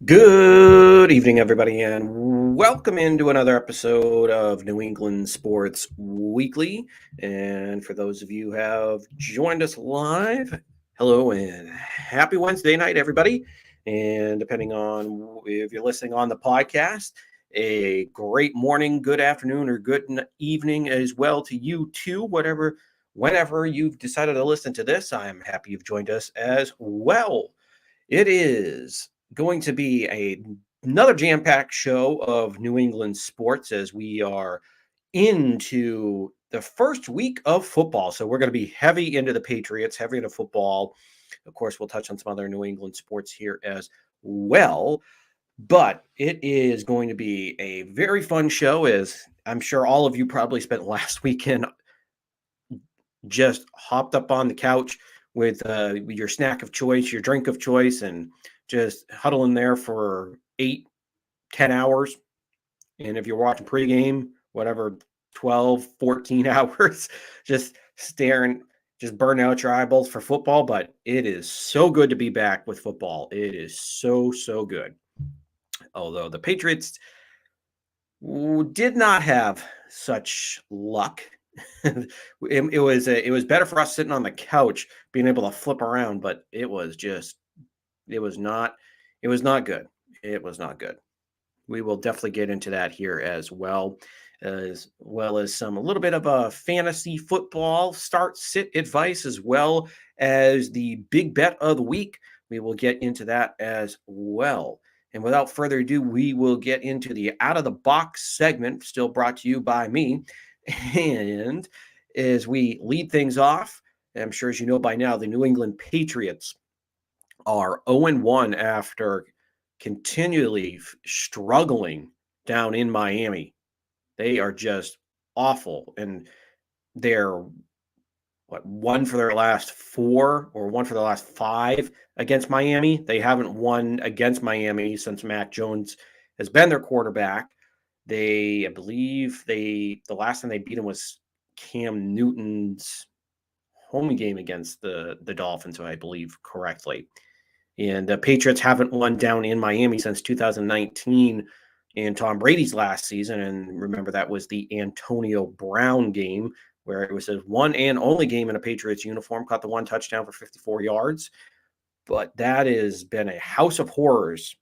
Good evening, everybody, and welcome into another episode of New England Sports Weekly. And for those of you who have joined us live, hello and happy Wednesday night, everybody. And depending on if you're listening on the podcast, a great morning, good afternoon, or good evening as well to you too, whenever you've decided to listen to this. I'm happy you've joined us as well. It is going to be another jam-packed show of New England sports as we are into the first week of football. So we're going to be heavy into the Patriots, heavy into football. Of course, we'll touch on some other New England sports here as well. But it is going to be a very fun show, as I'm sure all of you probably spent last weekend just hopped up on the couch with your snack of choice, your drink of choice, and just huddling there for 8-10 hours. And if you're watching pregame, whatever, 12-14 hours, just staring, just burn out your eyeballs for football. But it is so good to be back with football. It is so good. Although the Patriots did not have such luck. it was better for us sitting on the couch, being able to flip around, but it was not good. It was not good. We will definitely get into that here as well as some a little bit of a fantasy football start sit advice, as well as the big bet of the week. We will get into that as well. And without further ado, we will get into the out of the box segment, still brought to you by me. And as we lead things off, I'm sure as you know by now, the New England Patriots are 0-1 after continually struggling down in Miami. They are just awful. And they're one for their last 4 or one for their last 5 against Miami. They haven't won against Miami since Mac Jones has been their quarterback. I believe the last time they beat him was Cam Newton's home game against the Dolphins, if I believe correctly. And the Patriots haven't won down in Miami since 2019 in Tom Brady's last season. And remember, that was the Antonio Brown game, where it was his one and only game in a Patriots uniform, caught the one touchdown for 54 yards. But that has been a house of horrors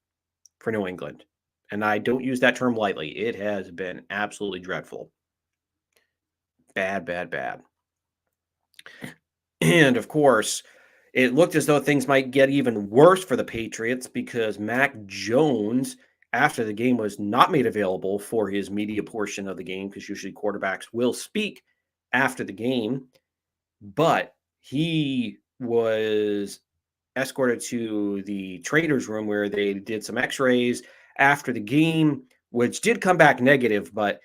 for New England. And I don't use that term lightly. It has been absolutely dreadful. Bad. And of course, it looked as though things might get even worse for the Patriots, because Mac Jones, after the game, was not made available for his media portion of the game, because usually quarterbacks will speak after the game. But he was escorted to the trainers' room where they did some x-rays after the game, which did come back negative, but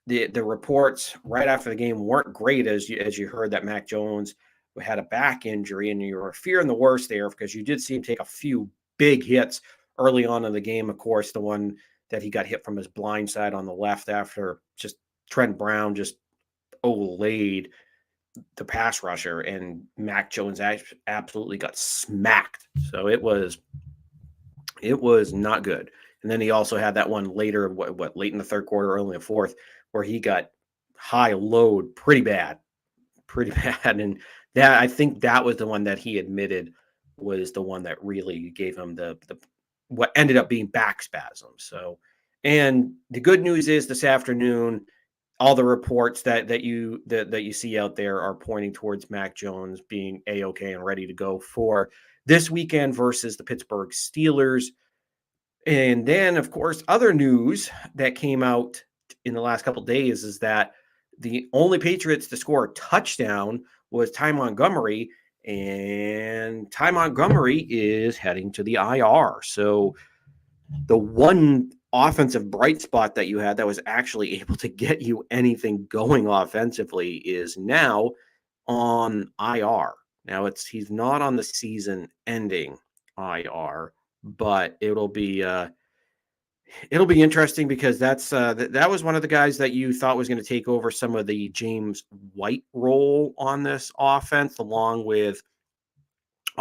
the reports right after the game weren't great, as you heard that Mac Jones had a back injury, and you were fearing the worst there, because you did see him take a few big hits early on in the game. Of course, the one that he got hit from his blind side on the left after just Trent Brown just laid the pass rusher, and Mac Jones absolutely got smacked. So it was not good. And then he also had that one later, late in the third quarter, early in the fourth, where he got high load pretty bad. And that, I think that was the one that he admitted was the one that really gave him the what ended up being back spasms. So, and the good news is this afternoon, all the reports that you see out there are pointing towards Mac Jones being A-OK and ready to go for this weekend versus the Pittsburgh Steelers. And then, of course, other news that came out in the last couple of days is that the only Patriots to score a touchdown was Ty Montgomery, and Ty Montgomery is heading to the IR. So the one offensive bright spot that you had that was actually able to get you anything going offensively is now on IR. Now he's not on the season-ending IR, but it'll be interesting, because that was one of the guys that you thought was going to take over some of the James White role on this offense, along with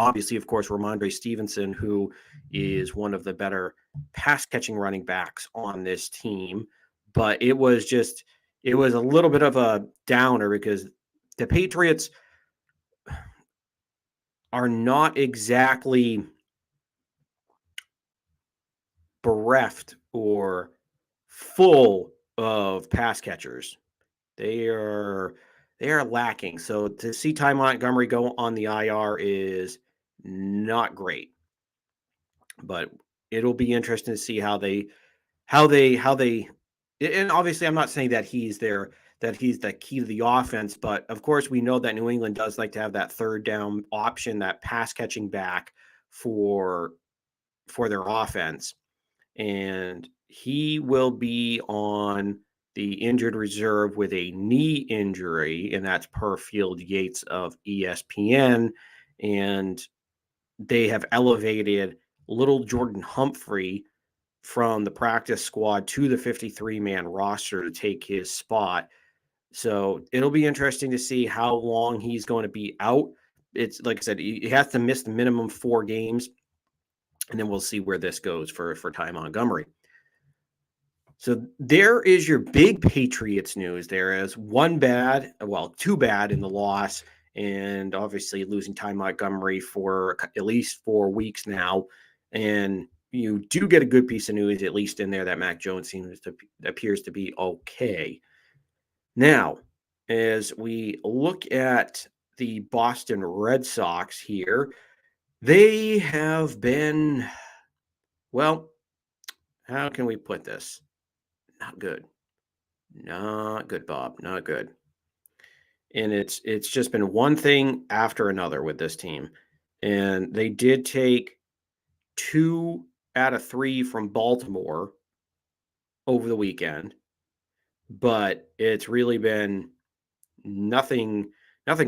Obviously, of course, Ramondre Stevenson, who is one of the better pass catching running backs on this team. But it was a little bit of a downer because the Patriots are not exactly bereft or full of pass catchers. They are lacking. So to see Ty Montgomery go on the IR is not great. But it'll be interesting to see how they and obviously I'm not saying that he's the key to the offense, but of course we know that New England does like to have that third down option, that pass catching back for their offense. And he will be on the injured reserve with a knee injury, and that's per Field Yates of ESPN. And they have elevated little Jordan Humphrey from the practice squad to the 53-man roster to take his spot. So it'll be interesting to see how long he's going to be out. It's like I said, he has to miss the minimum 4 games, and then we'll see where this goes for Ty Montgomery. So there is your big Patriots news. There is two bad in the loss, and obviously losing Ty Montgomery for at least 4 weeks now. And you do get a good piece of news, at least in there, that Mac Jones appears to be okay. Now, as we look at the Boston Red Sox here, they have been, well, how can we put this? Not good. Not good, Bob. Not good. And it's just been one thing after another with this team. And they did take 2 out of 3 from Baltimore over the weekend, but it's really been nothing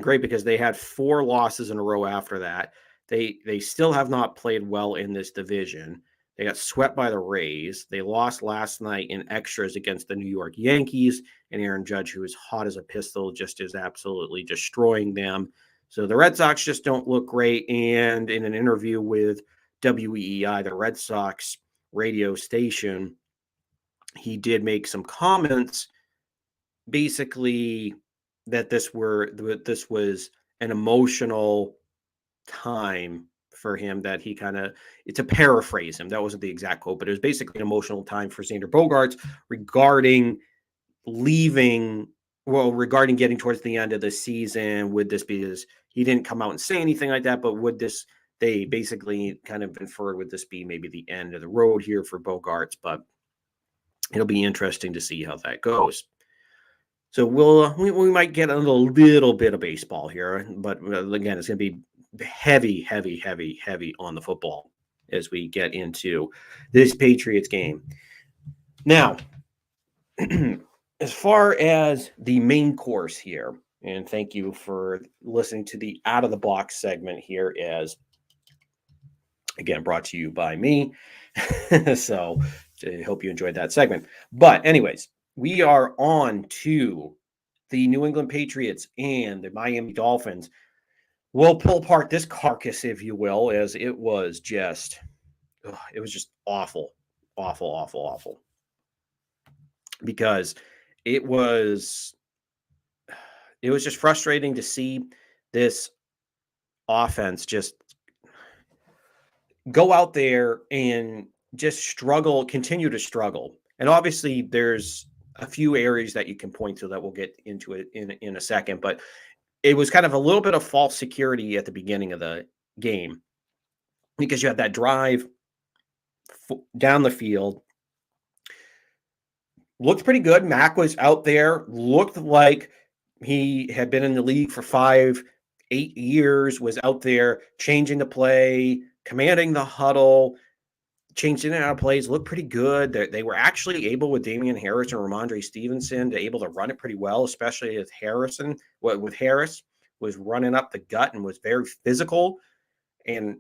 great because they had 4 losses in a row after that. They still have not played well in this division. They got swept by the Rays. They lost last night in extras against the New York Yankees, and Aaron Judge, who is hot as a pistol, just is absolutely destroying them. So the Red Sox just don't look great. And in an interview with WEEI, the Red Sox radio station, he did make some comments basically that this was an emotional time for him, that he kind of, to paraphrase him, that wasn't the exact quote, but it was basically an emotional time for Xander Bogaerts regarding regarding getting towards the end of the season. Would this be he didn't come out and say anything like that, but they basically kind of inferred, would this be maybe the end of the road here for Bogaerts? But it'll be interesting to see how that goes. So we might get a little bit of baseball here, but again, it's going to be heavy on the football as we get into this Patriots game. Now, as far as the main course here, and thank you for listening to the Out of the Box segment here, as again brought to you by me. So I hope you enjoyed that segment. But anyways, we are on to the New England Patriots and the Miami Dolphins. We'll pull apart this carcass, if you will, as it was just awful. Because it was just frustrating to see this offense just go out there and just continue to struggle. And obviously there's a few areas that you can point to that we'll get into it in a second, but it was kind of a little bit of false security at the beginning of the game because you had that drive down the field. Looked pretty good. Mac was out there, looked like he had been in the league for 8 years, was out there changing the play, commanding the huddle, changing out of plays, looked pretty good. They were actually able, with Damian Harris and Ramondre Stevenson, to able to run it pretty well, especially with Harris was running up the gut and was very physical. And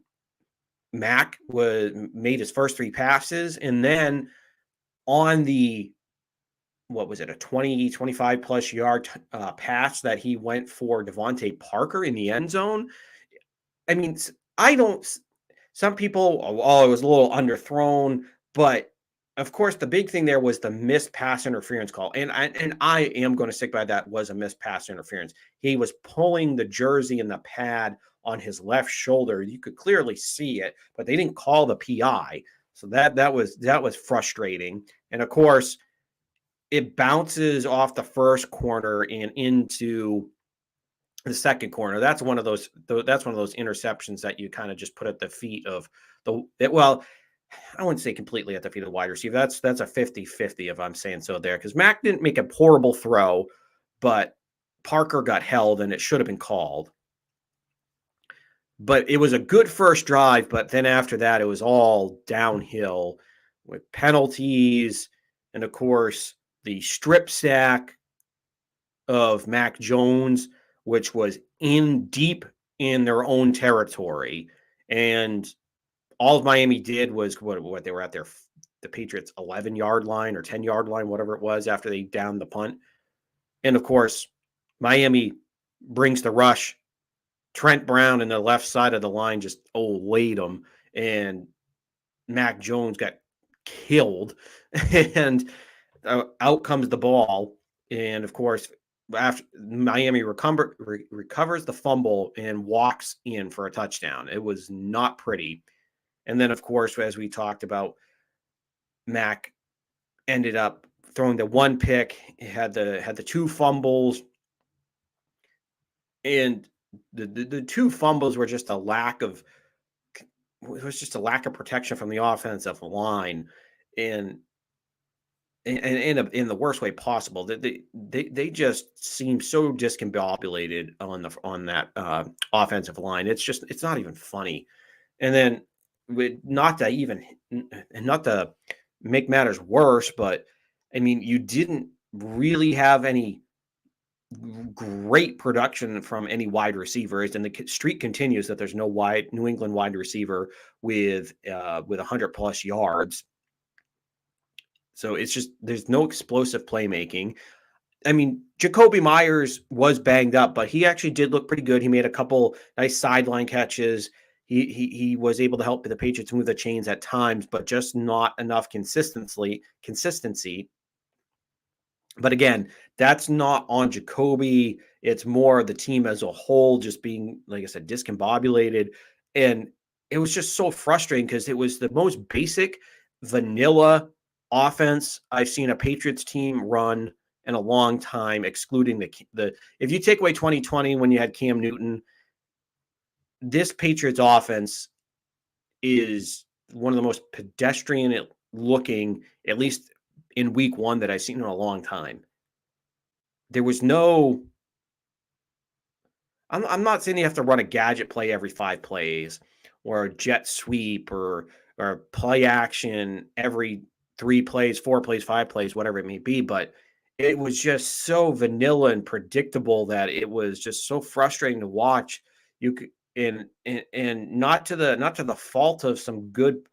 Mac made his first 3 passes, and then on the, what was it, a 25 plus yard pass that he went for Devontae Parker in the end zone. I mean, I don't. Some people, oh, it was a little underthrown, but of course, the big thing there was the missed pass interference call, and I am going to stick by that was a missed pass interference. He was pulling the jersey and the pad on his left shoulder. You could clearly see it, but they didn't call the PI, so that was frustrating. And of course, it bounces off the first corner and into the second corner. That's one of those. That's one of those interceptions that you kind of just put at the feet of well, I wouldn't say completely at the feet of the wide receiver. That's a 50-50 if I'm saying so there, because Mac didn't make a horrible throw, but Parker got held and it should have been called. But it was a good first drive, but then after that, it was all downhill with penalties and, of course, the strip sack of Mac Jones, which was in deep in their own territory. And all of Miami did was what they were at the Patriots 11-yard line or 10-yard line, whatever it was, after they downed the punt. And of course, Miami brings the rush. Trent Brown in the left side of the line just laid him, and Mac Jones got killed. And out comes the ball, and of course, after Miami recovers the fumble and walks in for a touchdown. It was not pretty. And then, of course, as we talked about, Mac ended up throwing the one pick. He had the two fumbles, and the two fumbles were just a lack of protection from the offensive line, and in the worst way possible. They just seem so discombobulated on that offensive line. It's not even funny. And then not to make matters worse, but I mean, you didn't really have any great production from any wide receivers, and the streak continues that there's no New England wide receiver with 100+ yards. So it's just there's no explosive playmaking. I mean, Jacoby Myers was banged up, but he actually did look pretty good. He made a couple nice sideline catches. He was able to help the Patriots move the chains at times, but just not enough consistency. But again, that's not on Jacoby. It's more the team as a whole just being, like I said, discombobulated. And it was just so frustrating because it was the most basic vanilla offense I've seen a Patriots team run in a long time, excluding the if you take away 2020 when you had Cam Newton, this Patriots offense is one of the most pedestrian looking, at least in week one, that I've seen in a long time. There was no, I'm not saying you have to run a gadget play every 5 plays or a jet sweep or play action every 3 plays, 4 plays, 5 plays, whatever it may be. But it was just so vanilla and predictable that it was just so frustrating to watch. You could, and not to the fault of some good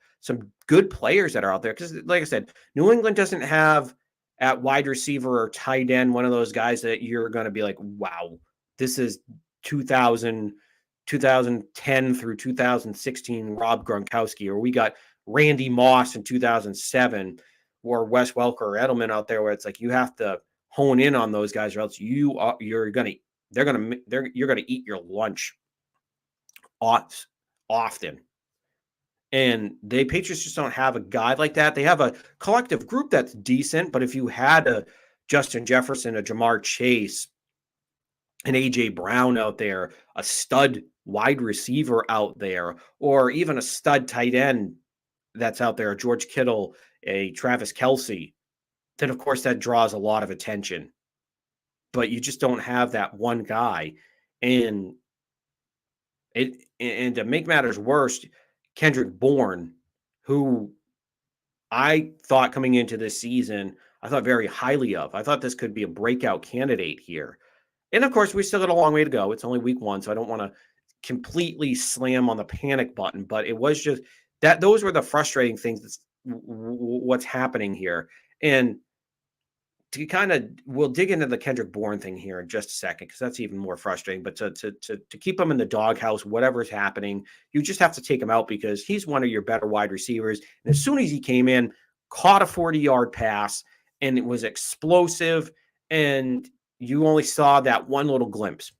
players that are out there. Because like I said, New England doesn't have at wide receiver or tight end one of those guys that you're going to be like, wow, this is 2010 through 2016 Rob Gronkowski, or we got Randy Moss in 2007, or Wes Welker or Edelman out there, where it's like you have to hone in on those guys, or else you're gonna eat your lunch often. And the Patriots just don't have a guy like that. They have a collective group that's decent, but if you had a Justin Jefferson, a Jamar Chase, an A.J. Brown out there, a stud wide receiver out there, or even a stud tight end that's out there, a George Kittle, a Travis Kelce, then of course that draws a lot of attention. But you just don't have that one guy. And to make matters worse, Kendrick Bourne, who I thought coming into this season, I thought very highly of. I thought this could be a breakout candidate here. And of course, we still got a long way to go. It's only week 1, so I don't want to completely slam on the panic button, but it was just that those were the frustrating things. What's happening here. And to kind of, we'll dig into the Kendrick Bourne thing here in just a second because that's even more frustrating. But to keep him in the doghouse, whatever's happening, you just have to take him out because he's one of your better wide receivers. And as soon as he came in, caught a 40-yard pass, and it was explosive, and you only saw that one little glimpse.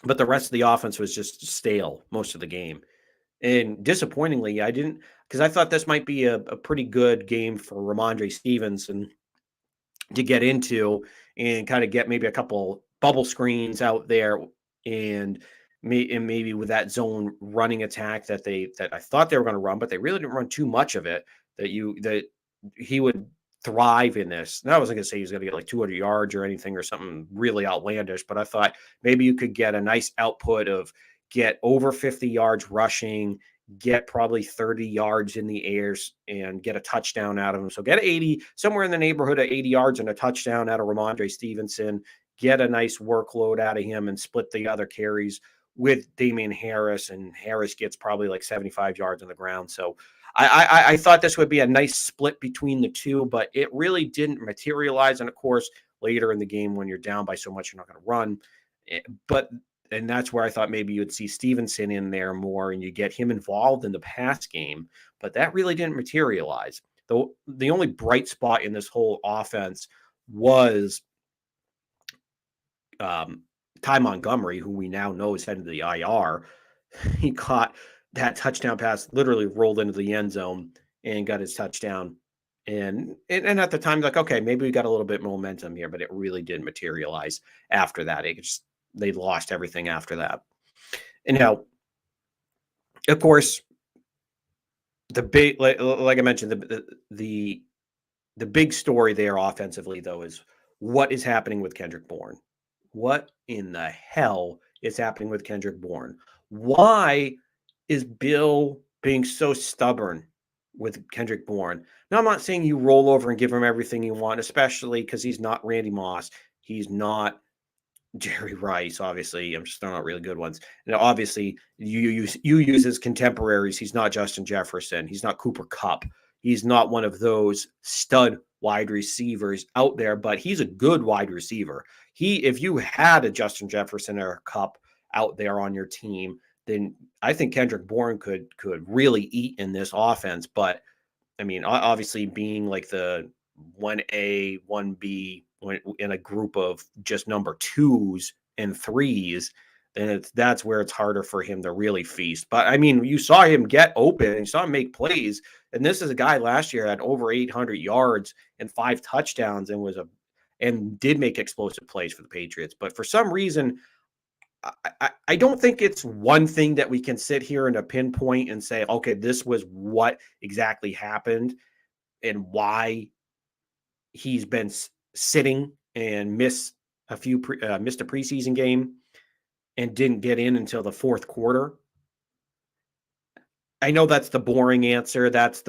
But the rest of the offense was just stale most of the game. And disappointingly, I didn't, because I thought this might be a pretty good game for Ramondre Stevenson to get into and kind of get maybe a couple bubble screens out there and maybe with that zone running attack that I thought they were going to run, but they really didn't run too much of it, that he would thrive in this. And I wasn't going to say he was going to get like 200 yards or anything or something really outlandish, but I thought maybe you could get a nice output of get over 50 yards rushing, get probably 30 yards in the airs and get a touchdown out of him. So get 80, somewhere in the neighborhood of 80 yards and a touchdown out of Ramondre Stevenson, get a nice workload out of him and split the other carries with Damian Harris, and Harris gets probably like 75 yards on the ground. So I thought this would be a nice split between the two, but it really didn't materialize. And of course, later in the game, when you're down by so much, you're not going to run. But and that's where I thought maybe you would see Stevenson in there more and you get him involved in the pass game, but that really didn't materialize. The only bright spot in this whole offense was Ty Montgomery, who we now know is headed to the IR. He caught that touchdown pass, literally rolled into the end zone and got his touchdown. And at the time, like, okay, maybe we got a little bit momentum here, but it really didn't materialize after that. They lost everything after that. And now, of course, the big, like I mentioned, the big story there offensively, though, is what is happening with Kendrick Bourne. What in the hell is happening with Kendrick Bourne? Why is Bill being so stubborn with Kendrick Bourne? Now, I'm not saying you roll over and give him everything you want, especially because he's not Randy Moss. He's not Jerry Rice, obviously. I'm just throwing out really good ones. And obviously, you use his contemporaries. He's not Justin Jefferson. He's not Cooper Kupp. He's not one of those stud wide receivers out there, but he's a good wide receiver. If you had a Justin Jefferson or a Kupp out there on your team, then I think Kendrick Bourne could really eat in this offense. But I mean, obviously, being like the 1A, 1B in a group of just number twos and threes, then that's where it's harder for him to really feast. But I mean, you saw him get open and you saw him make plays. And this is a guy last year had over 800 yards and 5 touchdowns and did make explosive plays for the Patriots. But for some reason, I don't think it's one thing that we can sit here in a pinpoint and say, okay, this was what exactly happened and why he's been sitting and missed a preseason game and didn't get in until the fourth quarter. I know that's the boring answer. That's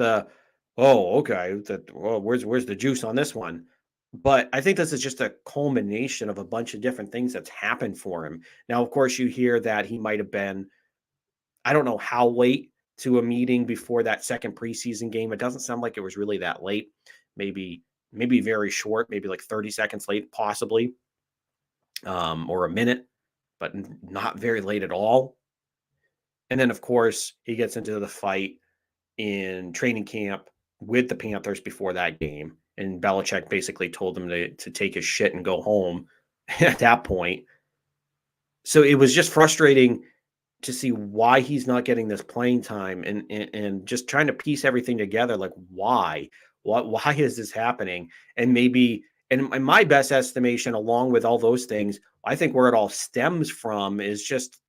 okay. Where's the juice on this one? But I think this is just a culmination of a bunch of different things that's happened for him. Now, of course, you hear that he might have been, I don't know how late to a meeting before that second preseason game. It doesn't sound like it was really that late. Maybe very short, maybe like 30 seconds late, possibly, or a minute, but not very late at all. And then, of course, he gets into the fight in training camp with the Panthers before that game. And Belichick basically told him to take his shit and go home at that point. So it was just frustrating to see why he's not getting this playing time and just trying to piece everything together. Like, why is this happening? And maybe, and in my best estimation, along with all those things, I think where it all stems from is just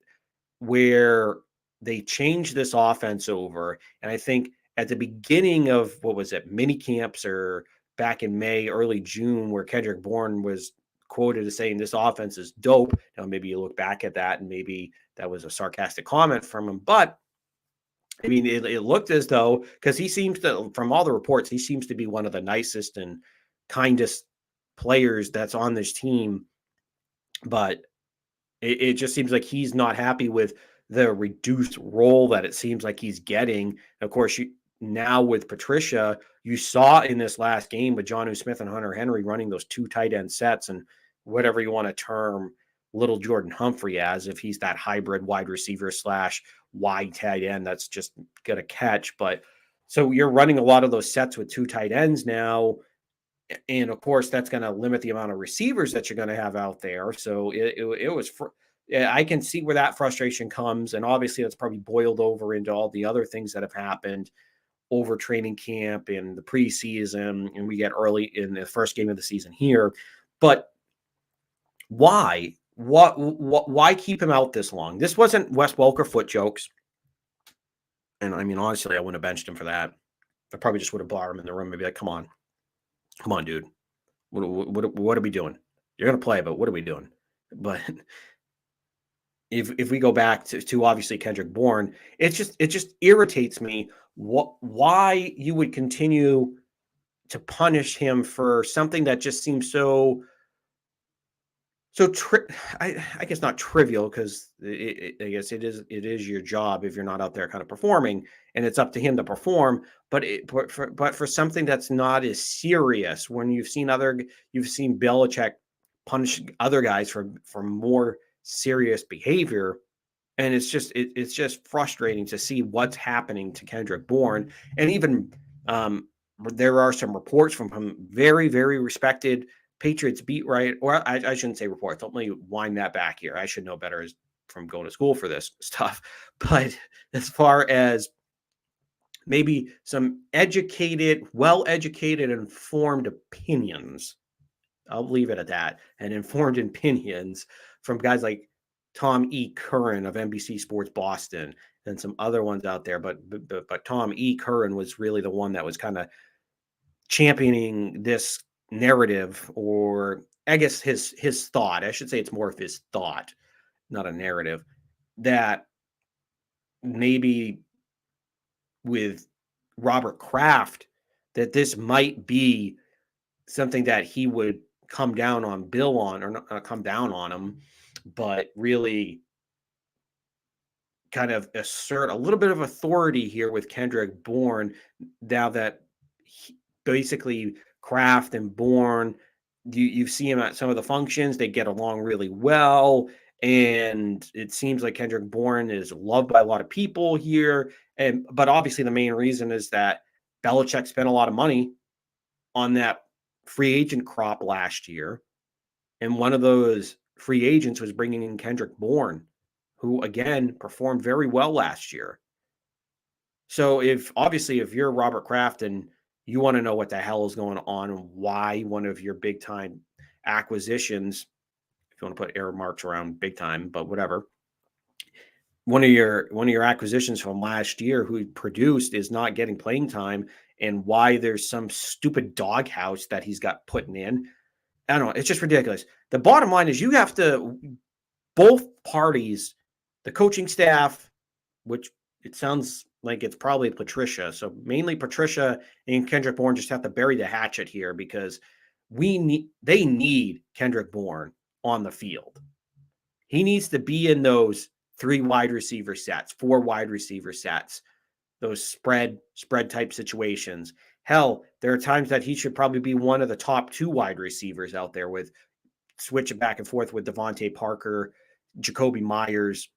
where they changed this offense over. And I think at the beginning of what was it, mini camps or back in May, early June, where Kendrick Bourne was quoted as saying this offense is dope. Now, maybe you look back at that and maybe that was a sarcastic comment from him. But I mean, it looked as though, because he seems to, from all the reports, he seems to be one of the nicest and kindest players that's on this team. But it just seems like he's not happy with the reduced role that it seems like he's getting. Of course, now with Patricia, you saw in this last game with Jonnu Smith and Hunter Henry running those 2 tight end sets, and whatever you want to term little Jordan Humphrey as, if he's that hybrid wide receiver slash wide tight end that's just going to catch. But so you're running a lot of those sets with 2 tight ends now. And of course, that's going to limit the amount of receivers that you're going to have out there. So it was, I can see where that frustration comes. And obviously, that's probably boiled over into all the other things that have happened over training camp and the preseason. And we get early in the first game of the season here. But why? Why keep him out this long? This wasn't Wes Welker foot jokes. And I mean, honestly, I wouldn't have benched him for that. I probably just would have brought him in the room and be like, come on, dude. What are we doing? You're going to play, but what are we doing? But if we go back to obviously Kendrick Bourne, it just irritates me why you would continue to punish him for something that just seems so I guess not trivial, because I guess it is your job if you're not out there kind of performing, and it's up to him to perform. But for something that's not as serious, when you've seen Belichick punish other guys for more serious behavior, and it's just frustrating to see what's happening to Kendrick Bourne, and even there are some reports from him, very very respected Patriots beat right, or I shouldn't say reports. Let me wind that back here. I should know better from going to school for this stuff. But as far as maybe some well-educated, informed opinions, I'll leave it at that, and informed opinions from guys like Tom E. Curran of NBC Sports Boston and some other ones out there. But Tom E. Curran was really the one that was kind of championing this narrative, or I guess his thought. I should say it's more of his thought, not a narrative, that maybe with Robert Kraft, that this might be something that he would come down on Bill on, or not come down on him, but really kind of assert a little bit of authority here with Kendrick Bourne, now that basically Kraft and Bourne, you see him at some of the functions, they get along really well. And it seems like Kendrick Bourne is loved by a lot of people here. But obviously the main reason is that Belichick spent a lot of money on that free agent crop last year. And one of those free agents was bringing in Kendrick Bourne, who again performed very well last year. So if you're Robert Kraft and you want to know what the hell is going on and why one of your big time acquisitions, if you want to put air marks around big time, but whatever, one of your acquisitions from last year who produced is not getting playing time, and why there's some stupid doghouse that he's got putting in. I don't know. It's just ridiculous. The bottom line is you have to, both parties, the coaching staff, which it sounds like it's probably Patricia. So mainly Patricia and Kendrick Bourne just have to bury the hatchet here, because they need Kendrick Bourne on the field. He needs to be in those 3 wide receiver sets, 4 wide receiver sets, those spread type situations. Hell, there are times that he should probably be one of the top 2 wide receivers out there, with switching back and forth with Devontae Parker, Jacoby Myers.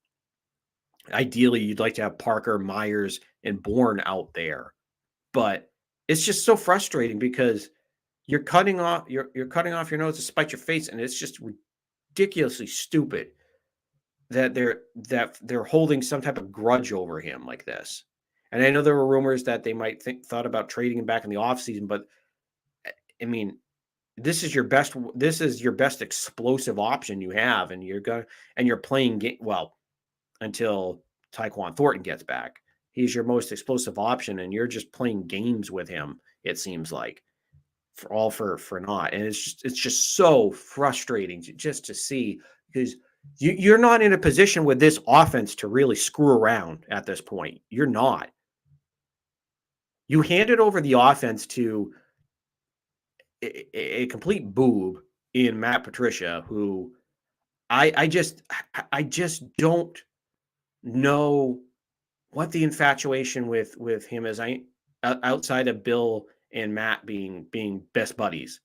Ideally, you'd like to have Parker, Myers, and Bourne out there. But it's just so frustrating, because you're cutting off your nose to spite your face, and it's just ridiculously stupid that they're holding some type of grudge over him like this. And I know there were rumors that they might thought about trading him back in the offseason, but I mean, this is your best explosive option you have, and you're playing well until Tyquan Thornton gets back. He's your most explosive option, and you're just playing games with him, it seems like, for naught. And it's just so frustrating just to see, because you're not in a position with this offense to really screw around at this point. You're not. You handed over the offense to a complete boob in Matt Patricia, who I just don't know what the infatuation with him is. outside of Bill and Matt being best buddies.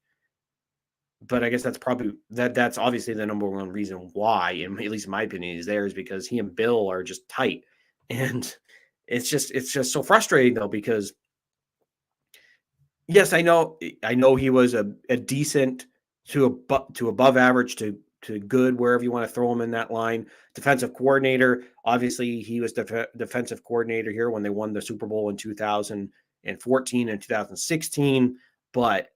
But I guess that's obviously the number one reason why, at least in my opinion, he's there, is because he and Bill are just tight. And it's just so frustrating though, because yes, I know he was a decent to above average to good, wherever you want to throw him in that line. Defensive coordinator, obviously he was defensive coordinator here when they won the Super Bowl in 2014 and 2016, but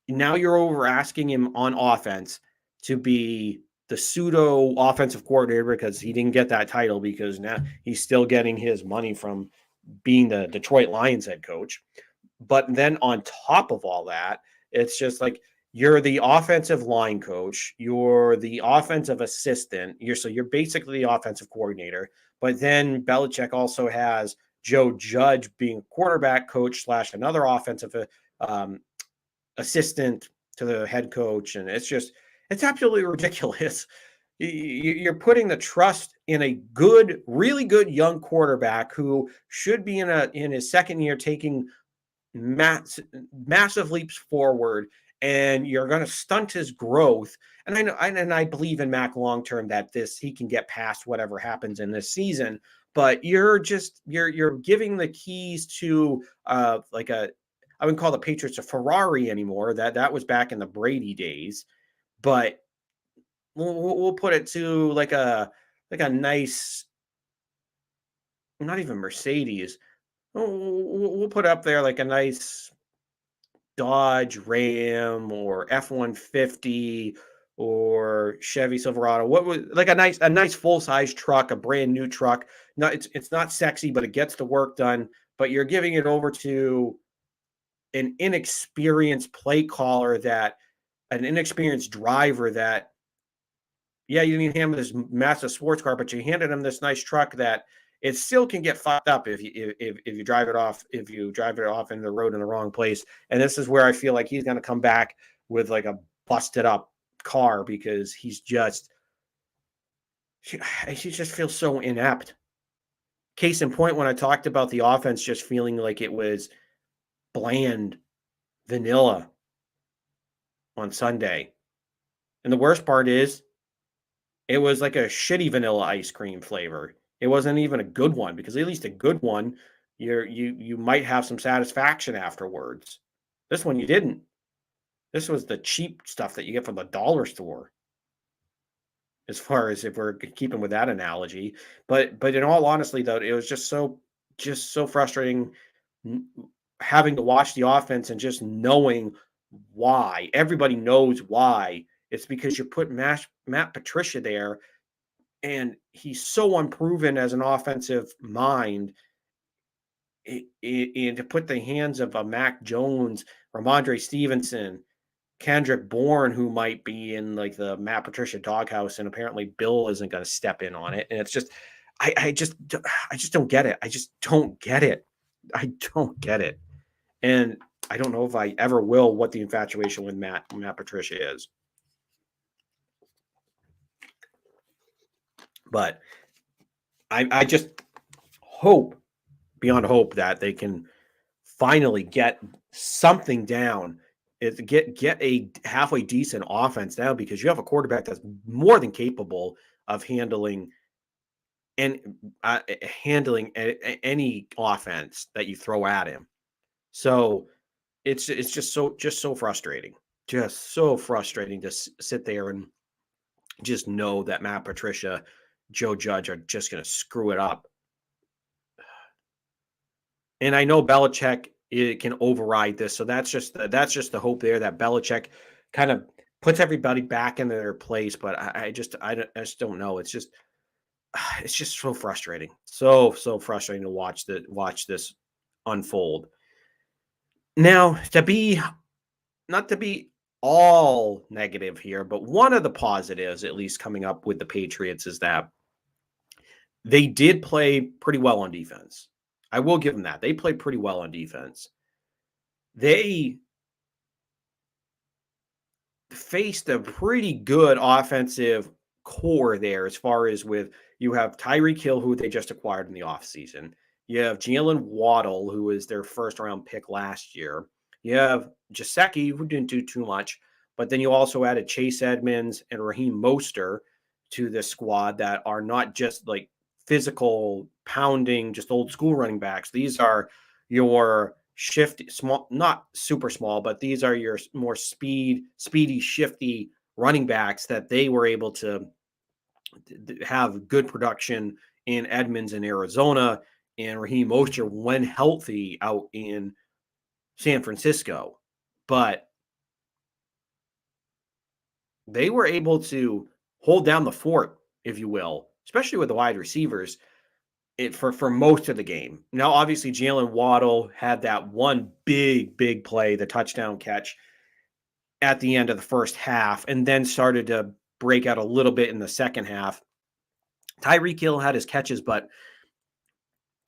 now you're over asking him on offense to be the pseudo offensive coordinator because he didn't get that title, because now he's still getting his money from being the Detroit Lions head coach. But then on top of all that, it's just like, you're the offensive line coach, you're the offensive assistant, you're basically the offensive coordinator. But then Belichick also has Joe Judge being quarterback coach slash another offensive um, assistant to the head coach, and it's absolutely ridiculous. You're putting the trust in a good, really good young quarterback who should be in his second year, taking massive leaps forward, and you're going to stunt his growth. And I know, and I believe in Mac long term, that he can get past whatever happens in this season. But you're giving the keys to like I wouldn't call the Patriots a Ferrari anymore. That was back in the Brady days. But we'll put it to like a nice, not even Mercedes. We'll put up there like a nice Dodge Ram or F-150 or Chevy Silverado. What was like a nice full-size truck, a brand new truck. No, it's not sexy, but it gets the work done. But you're giving it over to an inexperienced play caller, an inexperienced driver, that, yeah, you didn't hand him this massive sports car, but you handed him this nice truck that it still can get fucked up if you drive it off, into the road in the wrong place. And this is where I feel like he's going to come back with like a busted up car, because he just feels so inept. Case in point, when I talked about the offense just feeling like it was bland, vanilla on Sunday. And the worst part is, it was like a shitty vanilla ice cream flavor. It wasn't even a good one, because at least a good one, you might have some satisfaction afterwards. This one you didn't. This was the cheap stuff that you get from the dollar store, as far as if we're keeping with that analogy. But in all honesty though, it was just so frustrating having to watch the offense and just knowing why. Everybody knows why. It's because you put Matt Patricia there, and he's so unproven as an offensive mind. And to put the hands of a Mac Jones, Ramondre Stevenson, Kendrick Bourne, who might be in like the Matt Patricia doghouse, and apparently Bill isn't going to step in on it. And it's just, I just don't get it. I just don't get it. I don't get it. And I don't know if I ever will, what the infatuation with Matt Patricia is. But I just hope, beyond hope, that they can finally get something down. Get a halfway decent offense down, because you have a quarterback that's more than capable of and handling any offense that you throw at him. So it's just so frustrating, just so frustrating to sit there and just know that Matt Patricia, Joe Judge are just going to screw it up. And I know Belichick, it can override this, so that's just the hope there, that Belichick kind of puts everybody back into their place. But I just don't know. It's just so frustrating, so frustrating to watch this unfold. Now, not to be all negative here, but one of the positives, at least coming up with the Patriots, is that they did play pretty well on defense. I will give them that. They played pretty well on defense. They faced a pretty good offensive core there, as far as with, you have Tyreek Hill, who they just acquired in the offseason. You have Jalen Waddle, who was their first round pick last year. You have Jasecki, who didn't do too much, but then you also added Chase Edmonds and Raheem Mostert to this squad that are not just like physical pounding, just old school running backs. These are your shifty, small, not super small, but these are your more speedy, shifty running backs that they were able to have good production in Edmonds in Arizona and Raheem Mostert when healthy out in San Francisco. But they were able to hold down the fort, if you will, especially with the wide receivers for most of the game. Now, obviously, Jalen Waddle had that one big play, the touchdown catch at the end of the first half, and then started to break out a little bit in the second half. Tyreek Hill had his catches, but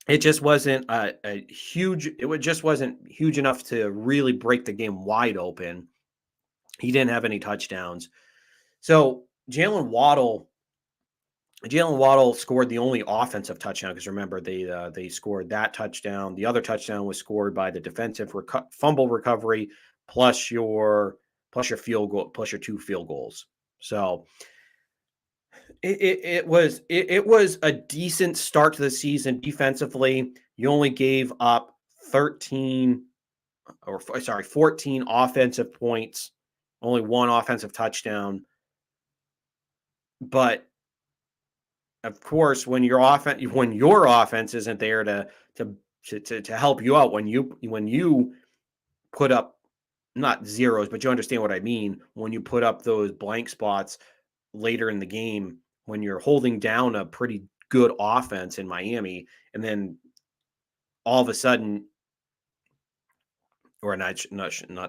it just wasn't a huge. Just wasn't huge enough to really break the game wide open. He didn't have any touchdowns. So Jalen Waddle scored the only offensive touchdown because remember they scored that touchdown. The other touchdown was scored by the defensive fumble recovery plus your field goal plus your 2 field goals. So it was a decent start to the season defensively. You only gave up 14 offensive points, only one offensive touchdown. But of course, when your offense isn't there to help you out, when you put up not zeros, but you understand what I mean, when you put up those blank spots later in the game, when you're holding down a pretty good offense in Miami, and then all of a sudden, or not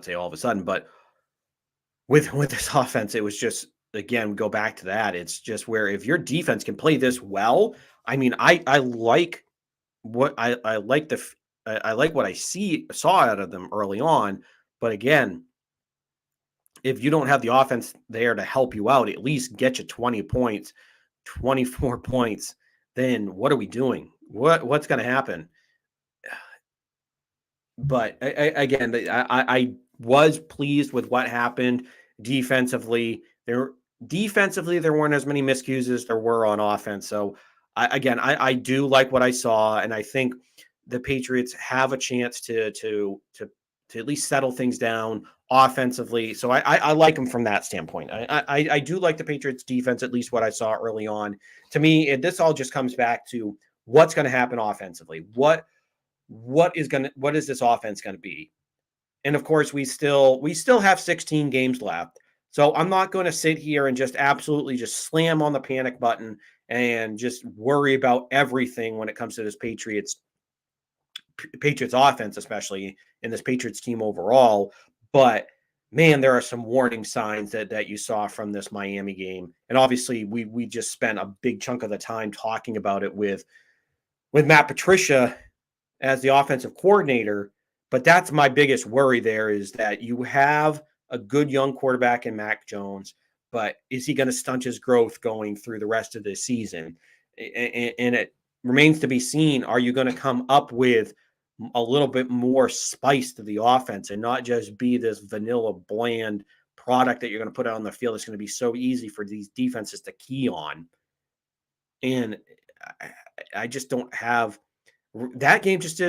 say all of a sudden, but with this offense, it was just again go back to that. It's just where if your defense can play this well, I mean, I like what I like I like what I saw out of them early on, but again, if you don't have the offense there to help you out, at least get you 20 points, 24 points, then what are we doing? What's going to happen? But again, I was pleased with what happened defensively. There weren't as many miscues as there were on offense. So I do like what I saw, and I think the Patriots have a chance to at least settle things down offensively. So I like them from that standpoint. I do like the Patriots defense, at least what I saw early on. To me, this all just comes back to what's going to happen offensively. What is this offense going to be? And of course, we still have 16 games left. So I'm not going to sit here and just absolutely just slam on the panic button and just worry about everything when it comes to this Patriots offense, especially in this Patriots team overall. But man, there are some warning signs that you saw from this Miami game. And obviously we just spent a big chunk of the time talking about it with Matt Patricia as the offensive coordinator. But that's my biggest worry there is that you have a good young quarterback in Mac Jones, but is he going to stunt his growth going through the rest of the season? And it remains to be seen. Are you going to come up with a little bit more spice to the offense and not just be this vanilla bland product that you're going to put out on the field? It's going to be so easy for these defenses to key on. And I just don't have that game just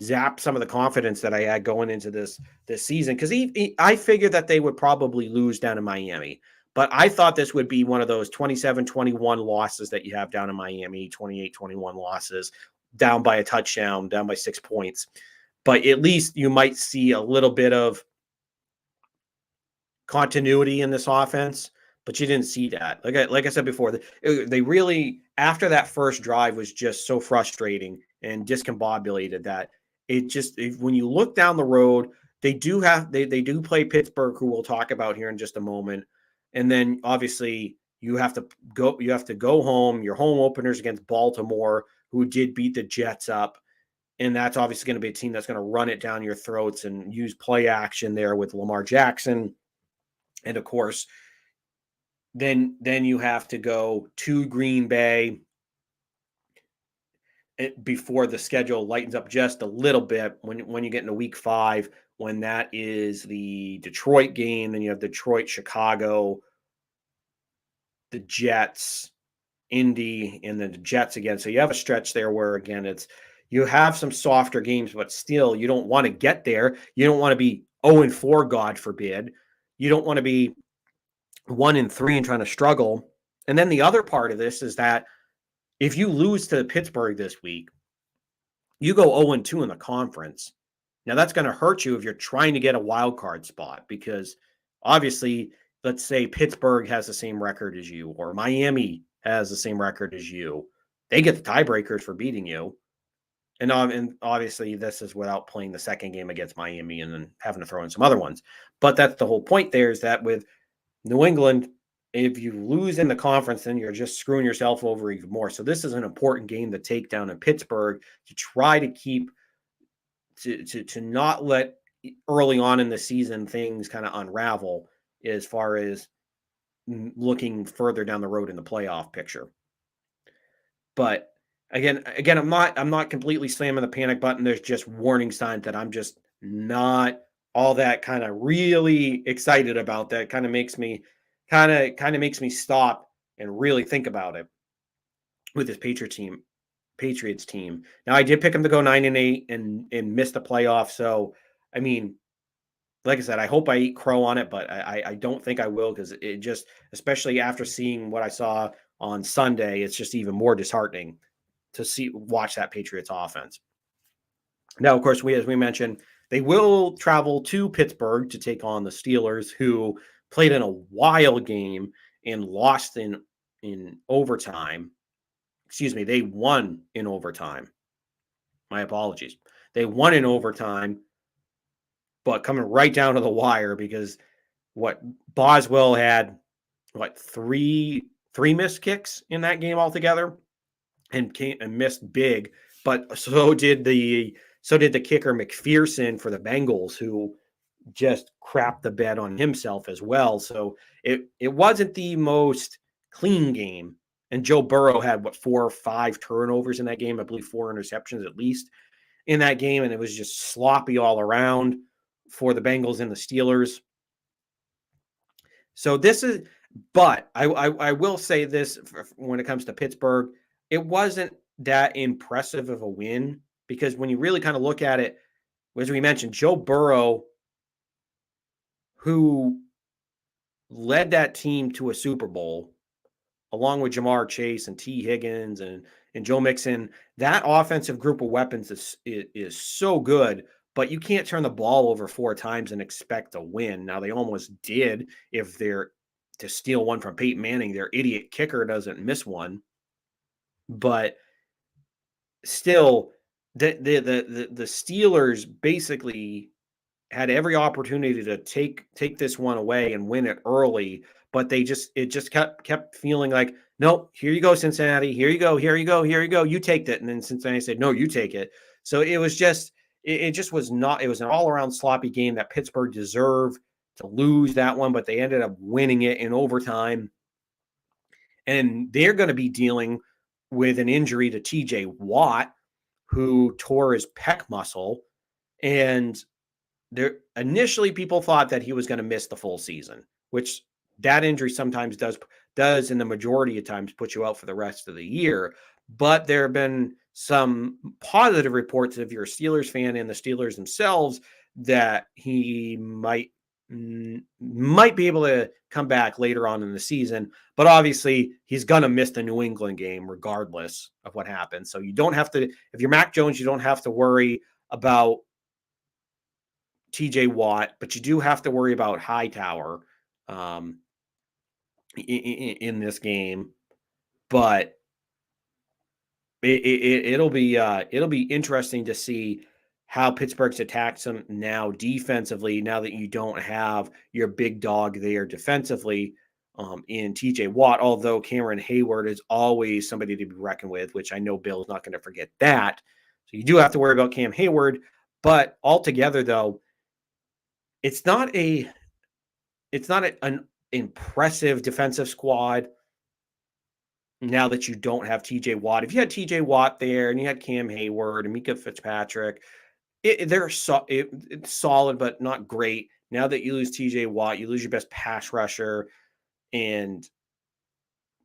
zap some of the confidence that I had going into this season because I figured that they would probably lose down in Miami, but I thought this would be one of those 27-21 losses that you have down in Miami, 28-21 losses, down by a touchdown, down by 6 points. But at least you might see a little bit of continuity in this offense, but you didn't see that. Like I said before, they really after that first drive was just so frustrating and discombobulated that when you look down the road, they do play Pittsburgh, who we'll talk about here in just a moment, and then obviously you have to go home. Your home openers against Baltimore, who did beat the Jets up. And that's obviously going to be a team that's going to run it down your throats and use play action there with Lamar Jackson. And of course, then you have to go to Green Bay. before the schedule lightens up just a little bit when you get into week 5, when that is the Detroit game, then you have Detroit, Chicago, the Jets, Indy, and then the Jets again. So you have a stretch there where again you have some softer games, but still you don't want to get there. You don't want to be 0-4, God forbid. You don't want to be 1-3 and trying to struggle. And then the other part of this is that if you lose to Pittsburgh this week, you go 0-2 in the conference. Now that's going to hurt you if you're trying to get a wild card spot, because obviously, let's say Pittsburgh has the same record as you, or Miami has the same record as you. They get the tiebreakers for beating you. And obviously, this is without playing the second game against Miami and then having to throw in some other ones. But that's the whole point there, is that with New England, if you lose in the conference, then you're just screwing yourself over even more. So this is an important game to take down in Pittsburgh to try to keep to not let early on in the season things kind of unravel as far as looking further down the road in the playoff picture. But again, I'm not completely slamming the panic button. There's just warning signs that I'm just not all that kind of really excited about. That kind of makes me makes me stop and really think about it with this Patriots team. Now I did pick them to go 9-8 and miss the playoffs. So I mean, like I said, I hope I eat crow on it, but I don't think I will, because it just, especially after seeing what I saw on Sunday, it's just even more disheartening to watch that Patriots offense. Now, of course, as we mentioned, they will travel to Pittsburgh to take on the Steelers, who played in a wild game and lost in overtime. Excuse me, they won in overtime. My apologies. They won in overtime, but coming right down to the wire, because Boswell had three missed kicks in that game altogether, and missed big. But so did the kicker McPherson for the Bengals, who just crapped the bed on himself as well. So it wasn't the most clean game. And Joe Burrow had 4 or 5 turnovers in that game. I believe 4 interceptions at least in that game, and it was just sloppy all around for the Bengals and the Steelers. So this is, but I will say this, when it comes to Pittsburgh, it wasn't that impressive of a win, because when you really kind of look at it, as we mentioned, Joe Burrow, who led that team to a Super Bowl, along with Jamar Chase and T. Higgins and Joe Mixon, that offensive group of weapons is so good, but you can't turn the ball over 4 times and expect to win. Now, they almost did if they're to steal one from Peyton Manning. Their idiot kicker doesn't miss one. But still, the Steelers basically had every opportunity to take this one away and win it early, but it just kept feeling like, nope, here you go, Cincinnati, here you go, you take it. And then Cincinnati said, no, you take it. So it was just, it just was not, it was an all around sloppy game that Pittsburgh deserved to lose that one, but they ended up winning it in overtime. And they're going to be dealing with an injury to TJ Watt, who tore his pec muscle. And there, initially people thought that he was going to miss the full season, which that injury sometimes does in the majority of times put you out for the rest of the year. But there have been some positive reports, if you're a Steelers fan and the Steelers themselves, that he might be able to come back later on in the season. But obviously he's going to miss the New England game regardless of what happens. So you don't have to, if you're Mac Jones, you don't have to worry about TJ Watt, but you do have to worry about Hightower in this game. But it'll be interesting to see how Pittsburgh's attacks them now defensively, now that you don't have your big dog there defensively in TJ Watt, although Cameron Hayward is always somebody to be reckoned with, which I know Bill's not going to forget that. So you do have to worry about Cam Hayward. But altogether, though, it's not an impressive defensive squad. now that you don't have TJ Watt. If you had TJ Watt there and you had Cam Hayward and Mika Fitzpatrick, it's solid, but not great. Now that you lose TJ Watt, you lose your best pass rusher, and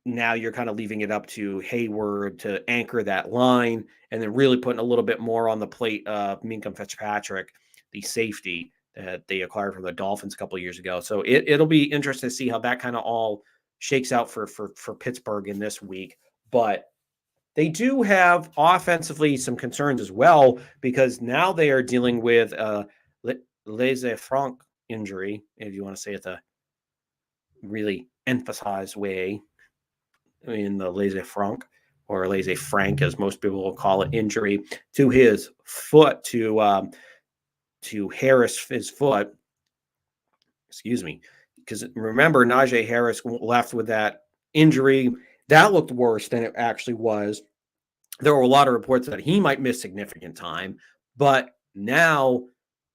now you're kind of leaving it up to Hayward to anchor that line, and then really putting a little bit more on the plate of Minka Fitzpatrick, the safety that they acquired from the Dolphins a couple of years ago. So it'll be interesting to see how that kind of all shakes out for Pittsburgh in this week. But they do have offensively some concerns as well, because now they are dealing with a laissez-franc injury, if you want to say it the really emphasized way, in the laissez-franc or laissez-franc, as most people will call it, injury to his foot, to Harris, his foot. Excuse me, because remember, Najee Harris left with that injury that looked worse than it actually was. There were a lot of reports that he might miss significant time, but now,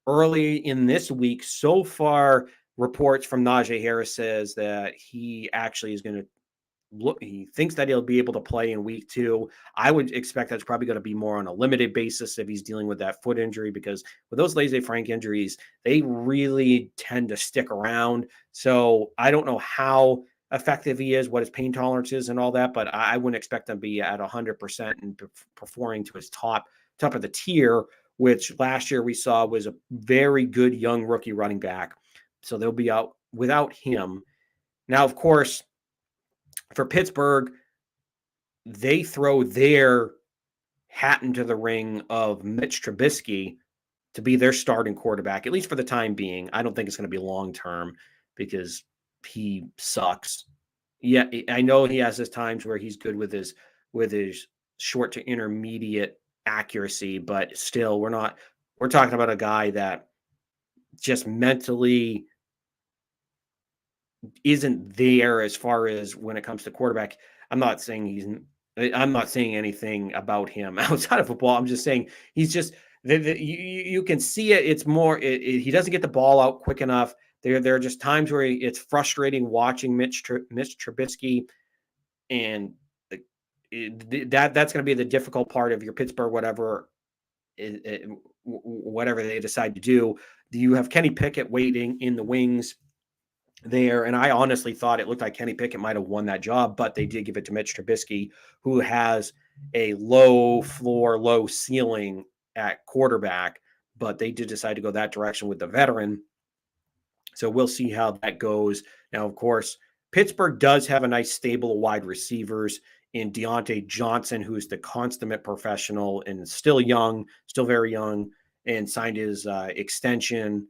early in this week, so far, reports from Najee Harris says that he actually is going to look, he thinks that he'll be able to play in week 2. I would expect that's probably going to be more on a limited basis if he's dealing with that foot injury, because with those laissez-franc injuries, they really tend to stick around. So I don't know how effective he is, what his pain tolerance is and all that, but I wouldn't expect him to be at 100% and performing to his top of the tier, which last year we saw was a very good young rookie running back. So they'll be out without him. Now, of course, for Pittsburgh, they throw their hat into the ring of Mitch Trubisky to be their starting quarterback, at least for the time being. I don't think it's going to be long term, because he sucks. Yeah, I know he has his times where he's good with his short to intermediate accuracy, but still, we're talking about a guy that just mentally isn't there as far as when it comes to quarterback. I'm not saying anything about him outside of football. I'm just saying he's just you can see it. It's more he doesn't get the ball out quick enough. There are just times where it's frustrating watching Mitch Trubisky, and that's going to be the difficult part of your Pittsburgh whatever they decide to do. You have Kenny Pickett waiting in the wings there, and I honestly thought it looked like Kenny Pickett might have won that job, but they did give it to Mitch Trubisky, who has a low floor, low ceiling at quarterback, but they did decide to go that direction with the veteran. So we'll see how that goes. Now, of course, Pittsburgh does have a nice stable of wide receivers in Deontay Johnson, who's the consummate professional and still young, still very young, and signed his extension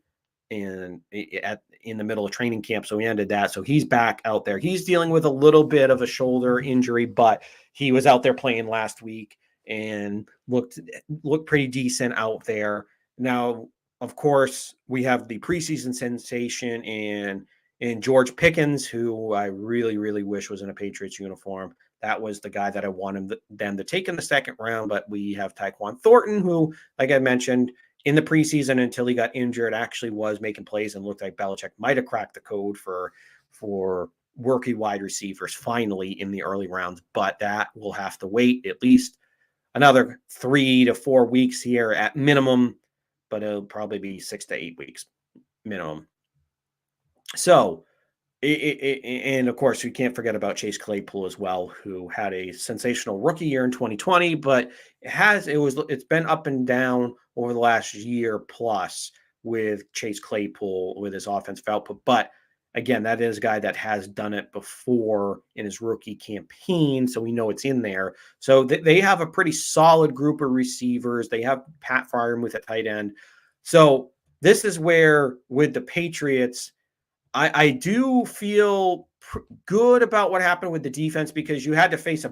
in the middle of training camp. So he ended that. So he's back out there. He's dealing with a little bit of a shoulder injury, but he was out there playing last week and looked pretty decent out there. Now, of course, we have the preseason sensation and George Pickens, who I really, really wish was in a Patriots uniform. That was the guy that I wanted them to take in the second round, but we have Tyquan Thornton, who, like I mentioned, in the preseason until he got injured, actually was making plays and looked like Belichick might have cracked the code for rookie wide receivers finally in the early rounds. But that will have to wait at least another 3 to 4 weeks here at minimum, but it'll probably be 6 to 8 weeks minimum. So, and of course, we can't forget about Chase Claypool as well, who had a sensational rookie year in 2020, but it's been up and down over the last year plus with Chase Claypool with his offensive output. But again, that is a guy that has done it before in his rookie campaign, so we know it's in there. So they have a pretty solid group of receivers. They have Pat Freiermuth at tight end. So this is where, with the Patriots, I do feel good about what happened with the defense, because you had to face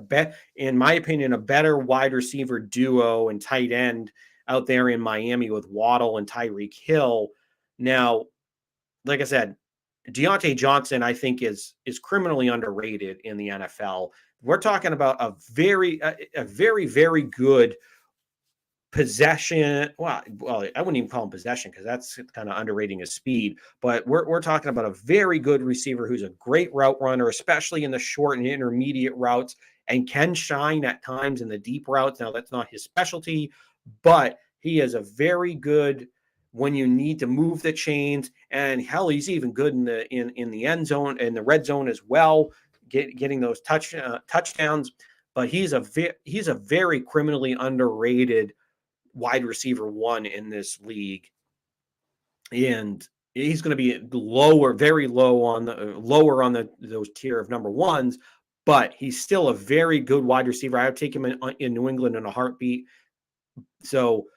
in my opinion, a better wide receiver duo and tight end out there in Miami with Waddle and Tyreek Hill. Now, like I said, Deontay Johnson, I think, is criminally underrated in the NFL. We're talking about a very, very good possession. Well, I wouldn't even call him possession because that's kind of underrating his speed. But we're talking about a very good receiver who's a great route runner, especially in the short and intermediate routes, and can shine at times in the deep routes. Now that's not his specialty, but he is a very good when you need to move the chains. And hell, he's even good in the end zone and the red zone as well, getting those touchdowns. But he's a very criminally underrated wide receiver one in this league, and he's going to be very low on lower on those tier of number ones, but he's still a very good wide receiver. I would take him in New England in a heartbeat. So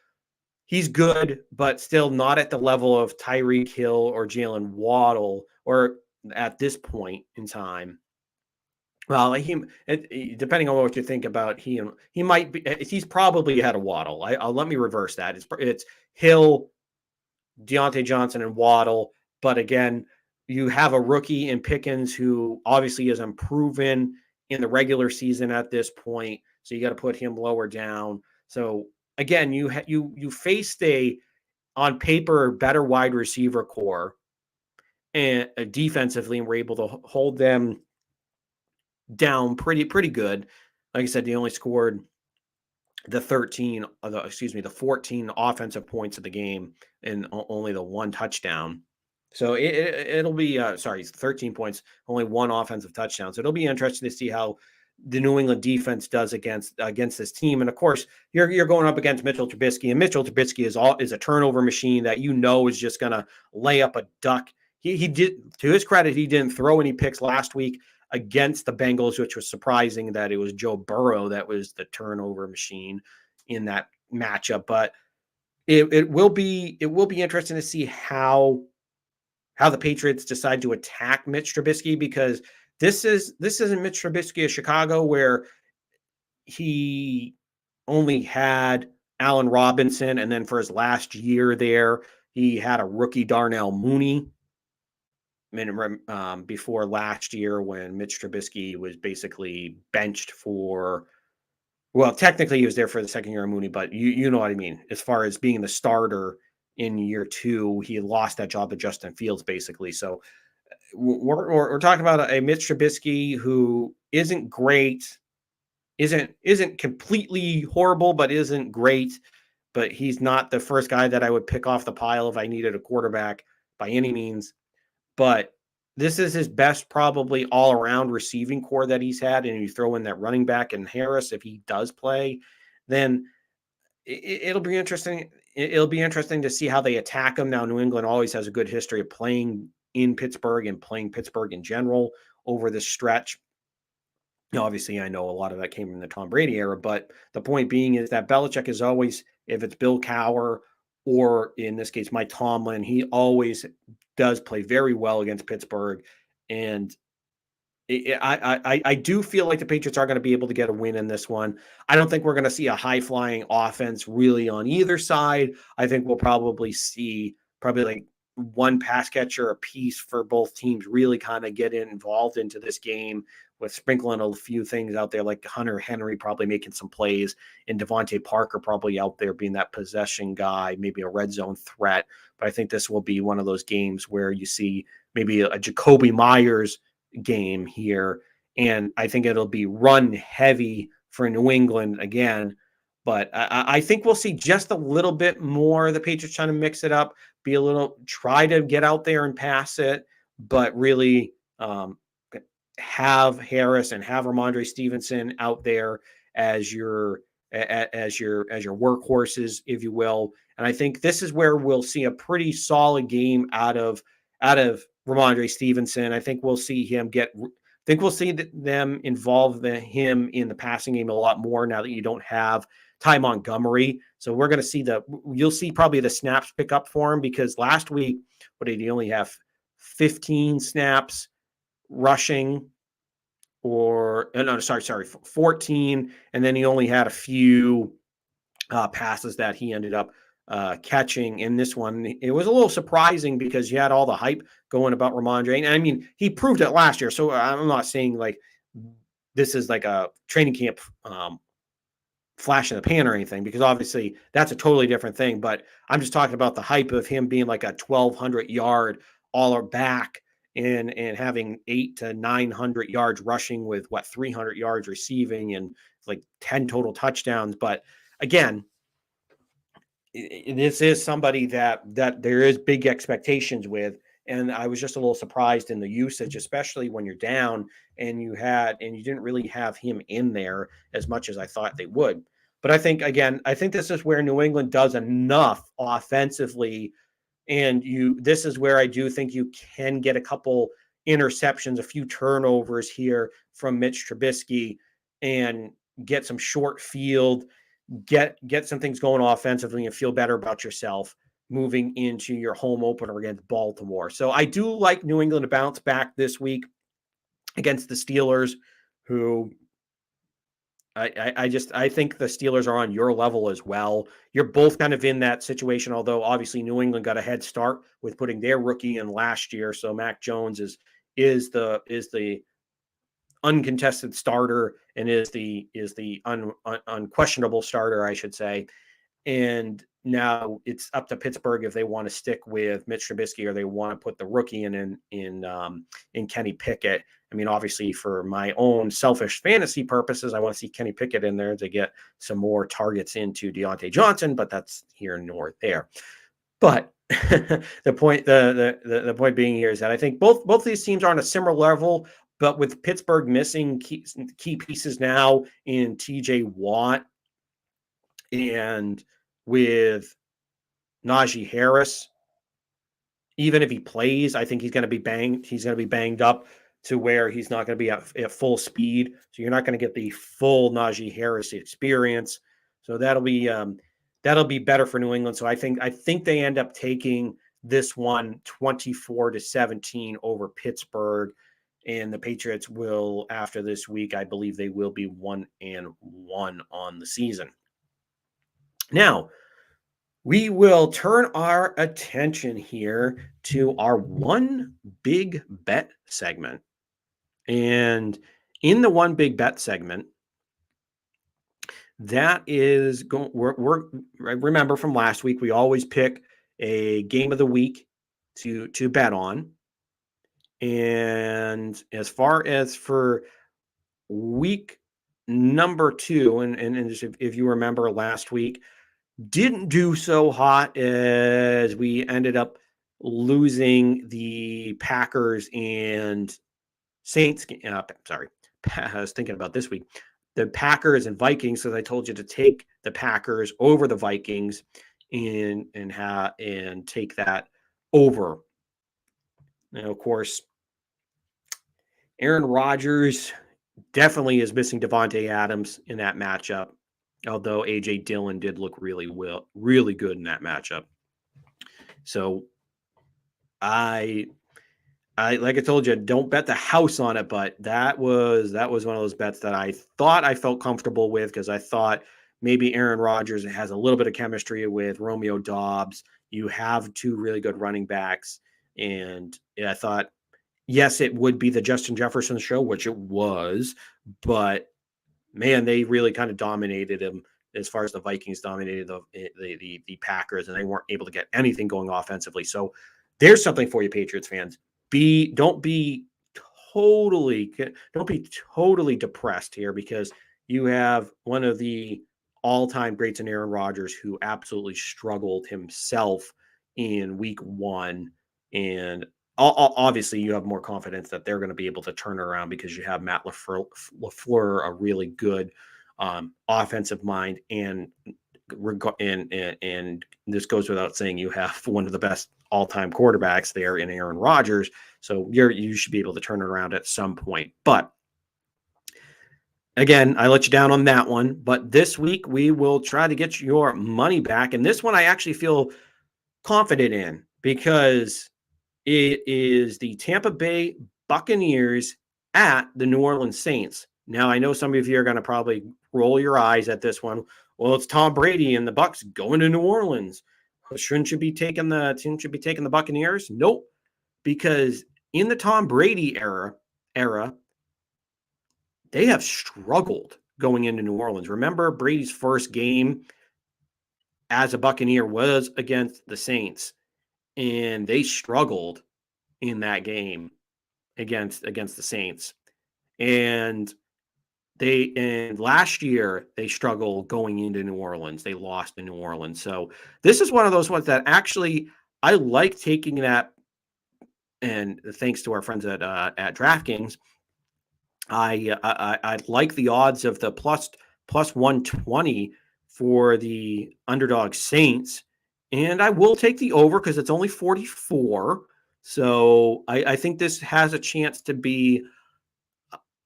he's good, but still not at the level of Tyreek Hill or Jalen Waddle, or at this point in time. Well, depending on what you think about he might be. He's probably ahead of Waddle. I'll let me reverse that. It's Hill, Deontay Johnson, and Waddle. But again, you have a rookie in Pickens who obviously is unproven in the regular season at this point. So you got to put him lower down. So again, you faced on paper better wide receiver core and defensively, and were able to hold them down pretty good. Like I said, they only scored the 14 offensive points of the game and only the one touchdown. So it'll be 13 points, only one offensive touchdown. So it'll be interesting to see how the New England defense does against this team. And of course, you're going up against Mitchell Trubisky, and Mitchell Trubisky is a turnover machine that is just going to lay up a duck. He did, to his credit, he didn't throw any picks last week against the Bengals, which was surprising that it was Joe Burrow that was the turnover machine in that matchup. But it will be interesting to see how the Patriots decide to attack Mitch Trubisky, because this isn't Mitch Trubisky of Chicago, where he only had Allen Robinson, and then for his last year there, he had a rookie Darnell Mooney. Before last year, when Mitch Trubisky was basically benched for, well, technically he was there for the second year of Mooney, but you know what I mean. As far as being the starter in year two, he lost that job to Justin Fields, basically. So we're talking about a Mitch Trubisky who isn't great, isn't completely horrible, but isn't great. But he's not the first guy that I would pick off the pile if I needed a quarterback by any means. But this is his best, probably all-around receiving core that he's had. And you throw in that running back and Harris, if he does play, then it'll be interesting. It'll be interesting to see how they attack him. Now, New England always has a good history of playing in Pittsburgh and playing Pittsburgh in general over this stretch. Obviously, I know a lot of that came from the Tom Brady era, but the point being is that Belichick is always, if it's Bill Cowher or in this case, Mike Tomlin, he always does play very well against Pittsburgh. And I do feel like the Patriots are going to be able to get a win in this one. I don't think we're going to see a high-flying offense really on either side. I think we'll probably see like one pass catcher a piece for both teams really kind of get involved into this game, with sprinkling a few things out there, like Hunter Henry probably making some plays, and Devontae Parker probably out there being that possession guy, maybe a red zone threat. But I think this will be one of those games where you see maybe a Jacoby Myers game here. And I think it'll be run heavy for New England again. But I think we'll see just a little bit more. The Patriots trying to mix it up, try to get out there and pass it, but really have Harris and have Ramondre Stevenson out there as your workhorses, if you will. And I think this is where we'll see a pretty solid game out of Ramondre Stevenson. I think we'll see him them involve him in the passing game a lot more now that you don't have Ty Montgomery. So we're going to you'll see probably the snaps pick up for him, because last week, what did he only have 15 snaps rushing, 14. And then he only had a few passes that he ended up catching in this one. It was a little surprising because you had all the hype going about Ramondre. And I mean, he proved it last year. So I'm not saying like this is like a training camp flash in the pan or anything, because obviously that's a totally different thing. But I'm just talking about the hype of him being like a 1,200 yard all back and having 800 to 900 yards rushing with 300 yards receiving and like 10 total touchdowns. But again, this is somebody that there is big expectations with, and I was just a little surprised in the usage, especially when you're down and you didn't really have him in there as much as I thought they would. But I think this is where New England does enough offensively, and this is where I do think you can get a couple interceptions, a few turnovers here from Mitch Trubisky, and get some short field, get some things going offensively, and feel better about yourself moving into your home opener against Baltimore. So I do like New England to bounce back this week against the Steelers, who I think the Steelers are on your level as well. You're both kind of in that situation, although obviously New England got a head start with putting their rookie in last year. So Mac Jones is the uncontested starter and is the unquestionable starter, I should say. And now it's up to Pittsburgh if they want to stick with Mitch Trubisky or they want to put the rookie in Kenny Pickett. I mean, obviously, for my own selfish fantasy purposes, I want to see Kenny Pickett in there to get some more targets into Deontay Johnson, but that's here nor there. But the point being here is that I think both these teams are on a similar level, but with Pittsburgh missing key pieces now in TJ Watt and with Najee Harris, even if he plays, I think he's going to be banged. He's going to be banged up to where he's not going to be at full speed. So you're not going to get the full Najee Harris experience. So that'll be better for New England. So I think they end up taking this one 24-17 over Pittsburgh. And the Patriots will, after this week, I believe they will be 1-1 on the season. Now, we will turn our attention here to our one big bet segment. And in the one big bet segment, that is going, remember from last week, we always pick a game of the week to bet on. And as far as for week number 2, and if you remember last week, didn't do so hot as we ended up losing the Packers and Saints. Sorry, I was thinking about this week. The Packers and Vikings, because I told you to take the Packers over the Vikings and take that over. Now, of course, Aaron Rodgers definitely is missing Devontae Adams in that matchup, although A.J. Dillon did look really good in that matchup. So I like I told you, don't bet the house on it, but that was one of those bets that I thought I felt comfortable with because I thought maybe Aaron Rodgers has a little bit of chemistry with Romeo Doubs. You have two really good running backs, and I thought, yes, it would be the Justin Jefferson show, which it was, but man, they really kind of dominated him as far as the Vikings dominated the Packers, and they weren't able to get anything going offensively. So there's something for you, Patriots fans. Don't be totally depressed here, because you have one of the all-time greats in Aaron Rodgers, who absolutely struggled himself in week 1. And obviously you have more confidence that they're going to be able to turn it around because you have Matt LaFleur, a really good offensive mind, and this goes without saying, you have one of the best all-time quarterbacks there in Aaron Rodgers. So you should be able to turn it around at some point. But again, I let you down on that one. But this week we will try to get your money back. And this one I actually feel confident in, because it is the Tampa Bay Buccaneers at the New Orleans Saints. Now, I know some of you are going to probably roll your eyes at this one. Well, it's Tom Brady and the Bucs going to New Orleans. Shouldn't you be taking the Buccaneers? Nope, because in the Tom Brady era, they have struggled going into New Orleans. Remember, Brady's first game as a Buccaneer was against the Saints, and they struggled in that game against the Saints. And last year they struggled going into New Orleans. They lost in New Orleans. So this is one of those ones that actually I like taking that. And thanks to our friends at DraftKings, I like the odds of the plus 120 for the underdog Saints, and I will take the over because it's only 44. So I think this has a chance to be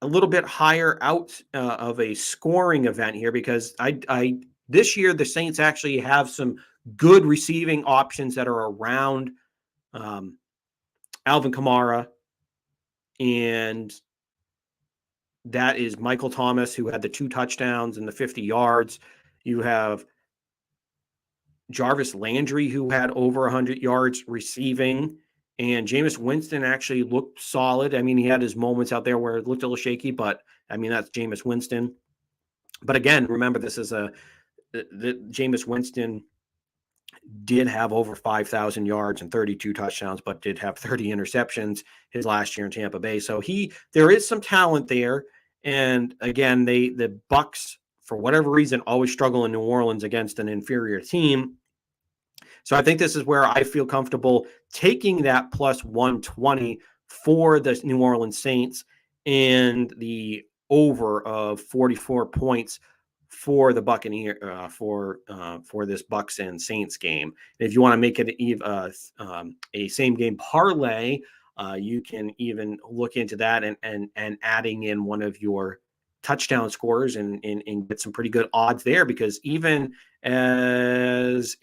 a little bit higher out of a scoring event here, because I this year the Saints actually have some good receiving options that are around Alvin Kamara, and that is Michael Thomas, who had the 2 touchdowns and the 50 yards. You have Jarvis Landry, who had over 100 yards receiving. And Jameis Winston actually looked solid. I mean, he had his moments out there where it looked a little shaky, but I mean, that's Jameis Winston. But again, remember, this is the Jameis Winston did have over 5,000 yards and 32 touchdowns, but did have 30 interceptions his last year in Tampa Bay. So there is some talent there. And again, the Bucs, for whatever reason, always struggle in New Orleans against an inferior team. So I think this is where I feel comfortable taking that plus 120 for the New Orleans Saints and the over of 44 points for the Buccaneer for this Bucs and Saints game. And if you want to make it a same game parlay, you can even look into that and adding in one of your touchdown scorers and get some pretty good odds there, because even as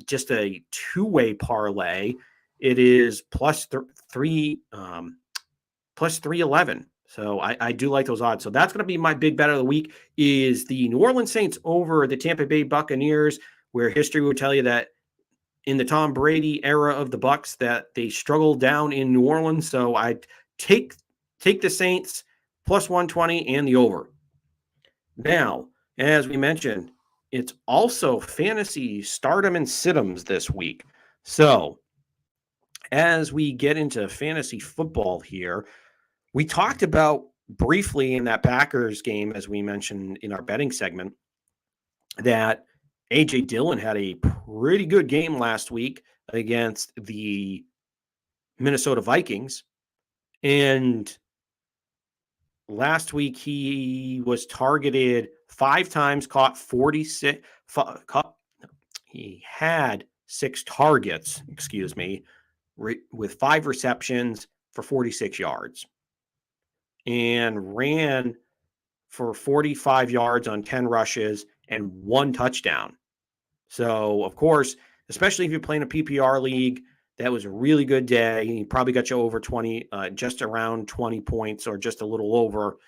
just a two-way parlay, it is plus 311. So I do like those odds. So that's going to be my big bet of the week, is the New Orleans Saints over the Tampa Bay Buccaneers, where history would tell you that in the Tom Brady era of the Bucs that they struggled down in New Orleans. So I take the Saints plus 120 and the over. Now, as we mentioned, it's also fantasy stardom and situms this week. So as we get into fantasy football here, we talked about briefly in that Packers game, as we mentioned in our betting segment, that A.J. Dillon had a pretty good game last week against the Minnesota Vikings. And last week he was targeted 5 times, caught 46. He had 6 targets, with 5 receptions for 46 yards. And ran for 45 yards on 10 rushes and 1 touchdown. So, of course, especially if you're playing a PPR league, that was a really good day. He probably got you over 20, just around 20 points or just a little over.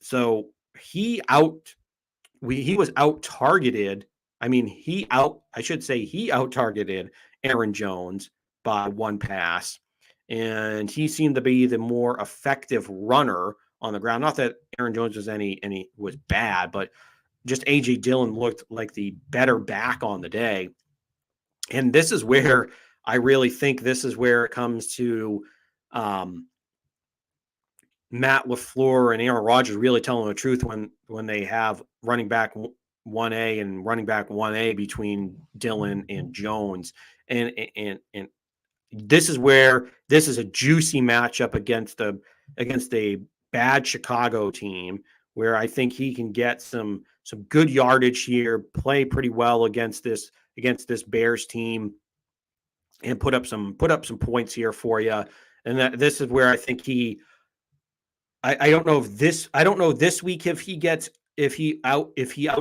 So he was out targeted. He out targeted Aaron Jones by 1 pass. And he seemed to be the more effective runner on the ground. Not that Aaron Jones was bad, but just A.J. Dillon looked like the better back on the day. And this is where I really think it comes to Matt LaFleur and Aaron Rodgers really telling the truth when they have running back 1A and running back 1A between Dillon and Jones. And this is a juicy matchup against a bad Chicago team, where I think he can get some good yardage here, play pretty well against this Bears team, and put up some points here for you. And this is where I think I don't know this week if he out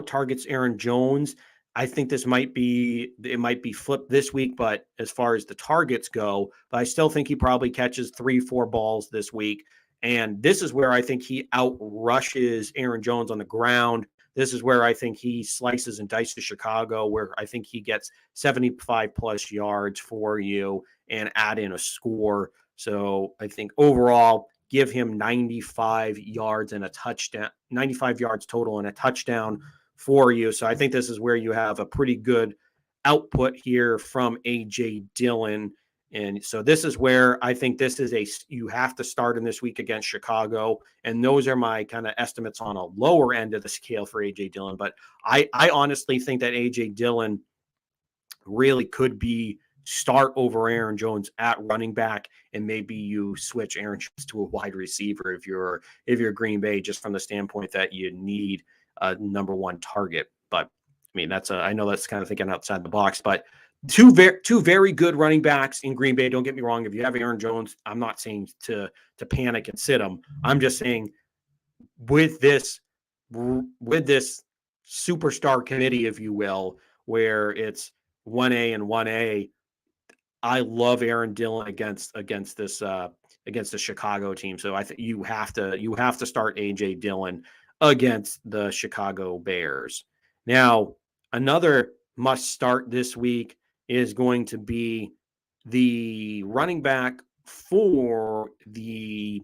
targets Aaron Jones. I think it might be flipped this week, but as far as the targets go, but I still think he probably catches 3-4 balls this week. And this is where I think he outrushes Aaron Jones on the ground. This is where I think he slices and dices Chicago, where I think he gets 75 plus yards for you and add in a score. So I think overall, give him 95 yards and a touchdown, 95 yards total and a touchdown for you. So I think this is where you have a pretty good output here from A.J. Dillon. And so this is where I think this is you have to start in this week against Chicago. And those are my kind of estimates on a lower end of the scale for A.J. Dillon. But I honestly think that A.J. Dillon really could be start over Aaron Jones at running back, and maybe you switch Aaron Jones to a wide receiver if you're Green Bay, just from the standpoint that you need a number one target. But I mean, I know that's kind of thinking outside the box, but two very good running backs in Green Bay. Don't get me wrong. If you have Aaron Jones, I'm not saying to panic and sit him. I'm just saying with this superstar committee, if you will, where it's 1A and 1A, I love Aaron Dillon against this against the Chicago team. So I think you have to start A.J. Dillon against the Chicago Bears. Now, another must start this week is going to be the running back for the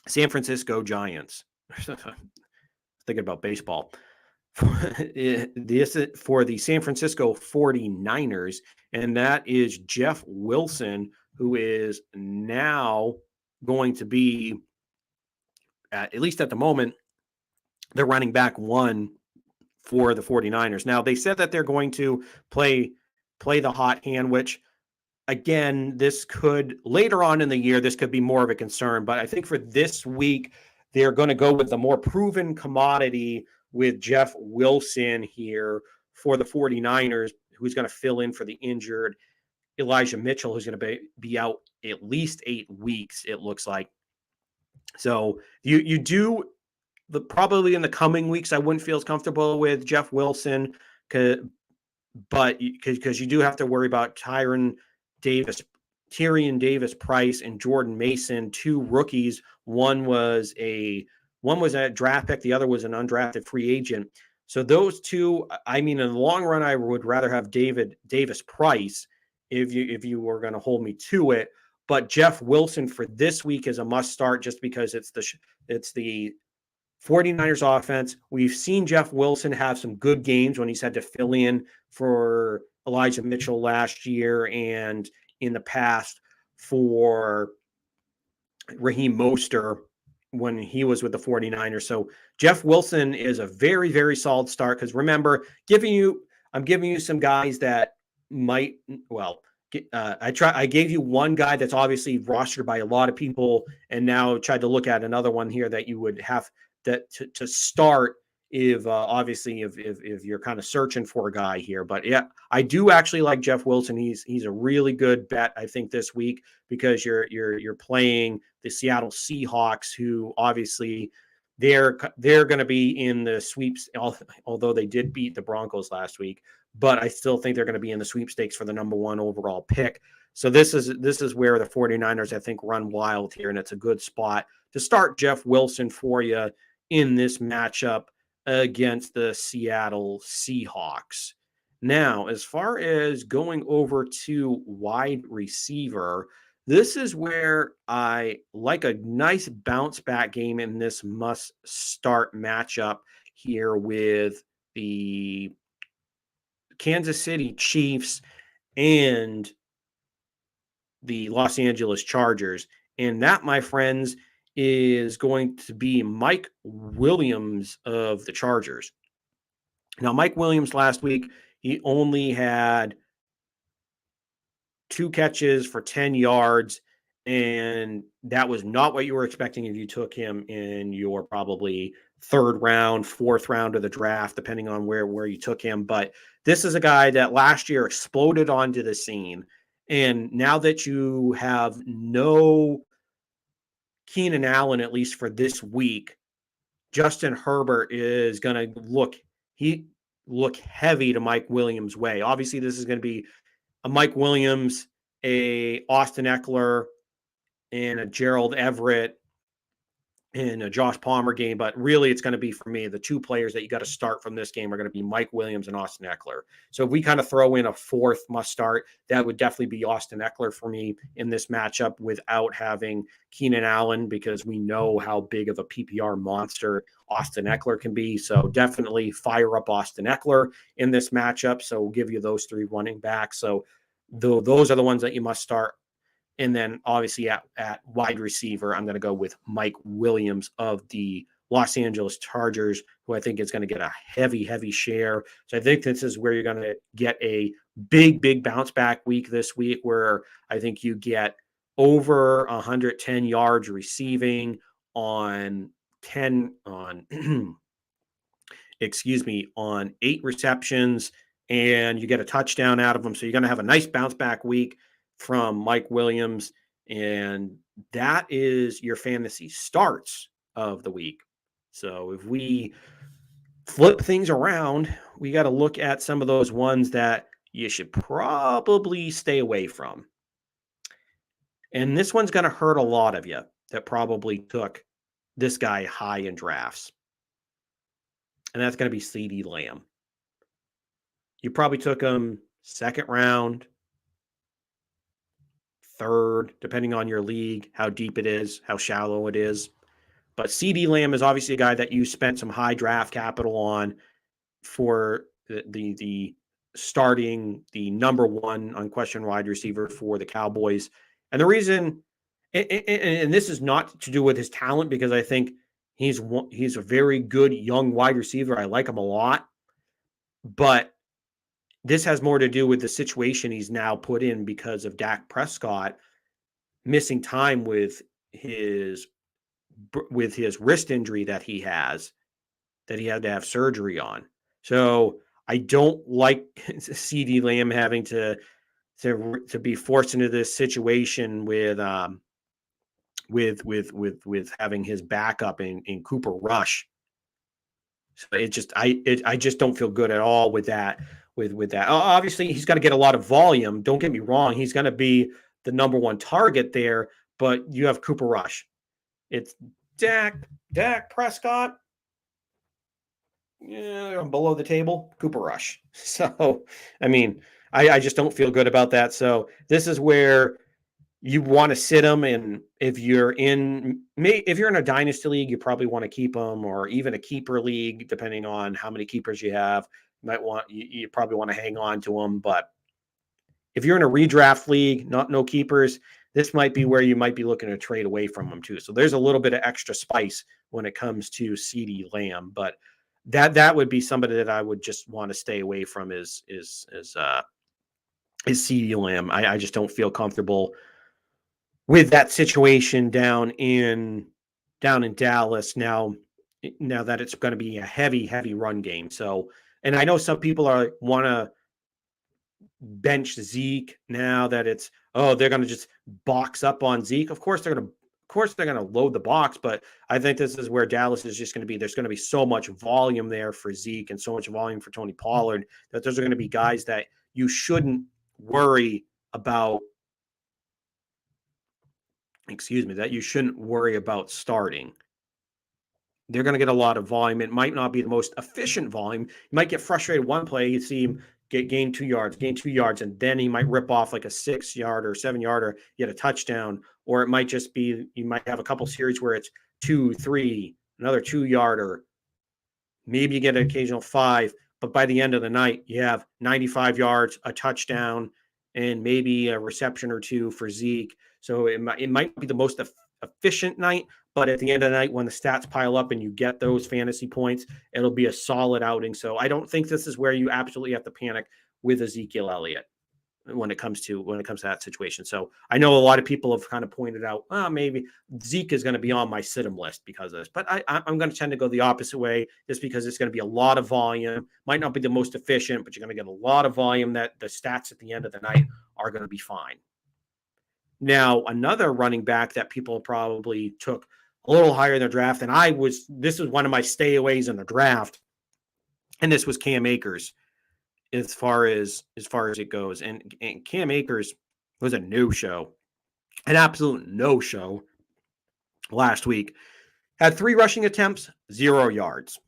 San Francisco Giants. Thinking about baseball. For the San Francisco 49ers, and that is Jeff Wilson, who is now going to be, at least at the moment, the running back one for the 49ers. Now, they said that they're going to play the hot hand, which, again, this could, later on in the year, this could be more of a concern. But I think for this week, they're going to go with the more proven commodity with Jeff Wilson here for the 49ers, who's going to fill in for the injured Elijah Mitchell, who's going to be out at least 8 weeks, it looks like. So you do, probably in the coming weeks, I wouldn't feel as comfortable with Jeff Wilson, but because you do have to worry about Tyrion Davis Price and Jordan Mason, 2 rookies. One was a draft pick, the other was an undrafted free agent. So those two, I mean, in the long run, I would rather have Davis Price if you were going to hold me to it. But Jeff Wilson for this week is a must start, just because it's the 49ers offense. We've seen Jeff Wilson have some good games when he's had to fill in for Elijah Mitchell last year, and in the past for Raheem Mostert when he was with the 49ers. So Jeff Wilson is a very, very solid start, because remember, I'm giving you some guys that might, I gave you one guy that's obviously rostered by a lot of people, and now tried to look at another one here that you would have that to start if obviously if you're kind of searching for a guy here. But yeah, I do actually like Jeff Wilson. He's a really good bet, I think, this week, because you're playing the Seattle Seahawks, who obviously they're going to be in the sweeps, although they did beat the Broncos last week. But I still think they're going to be in the sweepstakes for the number 1 overall pick. So this is where the 49ers, I think, run wild here, and it's a good spot to start Jeff Wilson for you in this matchup against the Seattle Seahawks. Now, as far as going over to wide receiver, this is where I like a nice bounce back game in this must start matchup here with the Kansas City Chiefs and the Los Angeles Chargers. And that, my friends, is going to be Mike Williams of the Chargers. Now, Mike Williams last week, he only had 2 catches for 10 yards, and that was not what you were expecting if you took him in your probably 3rd round, 4th round of the draft, depending on where you took him. But this is a guy that last year exploded onto the scene. And now that you have no Keenan Allen, at least for this week, Justin Herbert is going to look heavy to Mike Williams' way. Obviously, this is going to be a Mike Williams, a Austin Eckler, and a Gerald Everett in a Josh Palmer game, but really it's going to be for me the two players that you got to start from this game are going to be Mike Williams and Austin Eckler. So if we kind of throw in a fourth must start, that would definitely be Austin Eckler for me in this matchup without having Keenan Allen, because we know how big of a PPR monster Austin Eckler can be. So definitely fire up Austin Eckler in this matchup. So we'll give you those three running backs. So those are the ones that you must start. And then obviously at wide receiver, I'm going to go with Mike Williams of the Los Angeles Chargers, who I think is going to get a heavy share. So I think this is where you're going to get a big bounce back week this week, where I think you get over 110 yards receiving on 10 on on 8 receptions, and you get a touchdown out of them. So you're going to have a nice bounce back week from Mike Williams. And that is your fantasy starts of the week. So if we flip things around, we got to look at some of those ones that you should probably stay away from. And this one's going to hurt a lot of you that probably took this guy high in drafts. And that's going to be CeeDee Lamb. You probably took him second round, third, depending on your league, how deep it is, how shallow it is. But CeeDee Lamb is obviously a guy that you spent some high draft capital on for the starting the number one unquestioned wide receiver for the Cowboys. And the reason, and this is not to do with his talent, because I think he's a very good young wide receiver. I like him a lot, but this has more to do with the situation he's now put in because of Dak Prescott missing time with his wrist injury that he has, that he had to have surgery on. So I don't like CeeDee Lamb having to be forced into this situation with having his backup in Cooper Rush. So I just don't feel good at all with that. With that, obviously he's got to get a lot of volume. Don't get me wrong; he's going to be the number one target there. But you have Cooper Rush. It's Dak Prescott. Yeah, below the table, Cooper Rush. So, I mean, I just don't feel good about that. So this is where you want to sit them, and if you're in a dynasty league, you probably want to keep them, or even a keeper league, depending on how many keepers you have. You probably want to hang on to them. But if you're in a redraft league, no keepers, this might be where you might be looking to trade away from them too. So there's a little bit of extra spice when it comes to CeeDee Lamb, but that would be somebody that I would just want to stay away from is CeeDee Lamb. I just don't feel comfortable with that situation down in Dallas now that it's going to be a heavy run game. So, and I know some people want to bench Zeke now that it's, they're going to just box up on Zeke. Of course they're going to load the box, but I think this is where Dallas is just going to be. There's going to be so much volume there for Zeke and so much volume for Tony Pollard that those are going to be guys that you shouldn't worry about. That you shouldn't worry about starting. They're going to get a lot of volume. It might not be the most efficient volume. You might get frustrated one play. You see him gain 2 yards, and then he might rip off like a 6-yard or 7-yarder, get a touchdown. Or it might just be, you might have a couple series where it's 2, 3, another 2-yarder. Maybe you get an occasional 5, but by the end of the night, you have 95 yards, a touchdown, and maybe a reception or 2 for Zeke. So it might be the most efficient night, but at the end of the night, when the stats pile up and you get those fantasy points, it'll be a solid outing. So I don't think this is where you absolutely have to panic with Ezekiel Elliott when it comes to that situation. So I know a lot of people have kind of pointed out, maybe Zeke is going to be on my sit-em list because of this, but I'm going to tend to go the opposite way, just because it's going to be a lot of volume. Might not be the most efficient, but you're going to get a lot of volume that the stats at the end of the night are going to be fine. Now, another running back that people probably took a little higher in their draft, and this was one of my stayaways in the draft, and this was Cam Akers. As far as it goes, and Cam Akers was a no-show, an absolute no-show last week. Had 3 rushing attempts, 0 yards.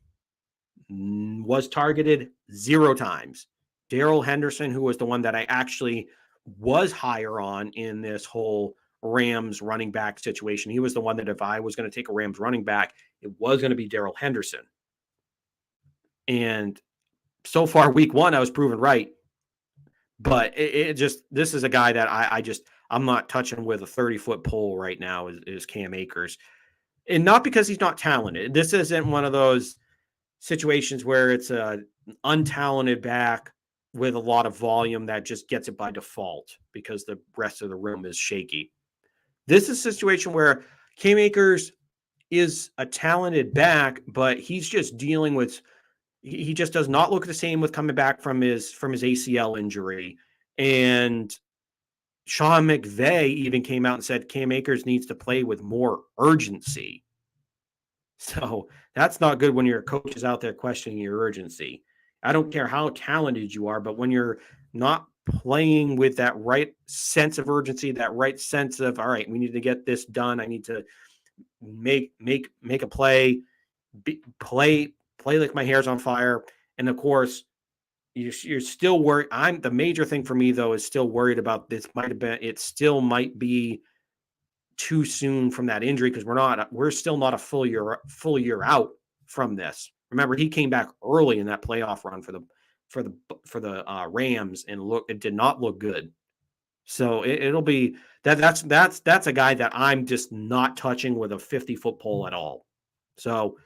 Was targeted 0 times. Darrell Henderson, who was the one that I actually was higher on in this whole Rams running back situation, he was the one that if I was going to take a Rams running back, it was going to be Darrell Henderson. And so far, week 1, I was proven right. But this is a guy that I'm not touching with a 30-foot pole right now is Cam Akers. And not because he's not talented. This isn't one of those situations where it's a untalented back with a lot of volume that just gets it by default because the rest of the room is shaky. This is a situation where Cam Akers is a talented back, but he's just dealing with he just does not look the same with coming back from his ACL injury. And Sean McVay even came out and said Cam Akers needs to play with more urgency. So that's not good when your coach is out there questioning your urgency. I don't care how talented you are, but when you're not playing with that right sense of urgency, that right sense of, all right, we need to get this done. I need to make a play, play like my hair's on fire. And of course, you're still worried. The major thing for me though is still worried about this. It still might be too soon from that injury because we're still not a full year out from this. Remember, he came back early in that playoff run for the Rams and it did not look good. So it'll be that's a guy that I'm just not touching with a 50-foot pole at all. So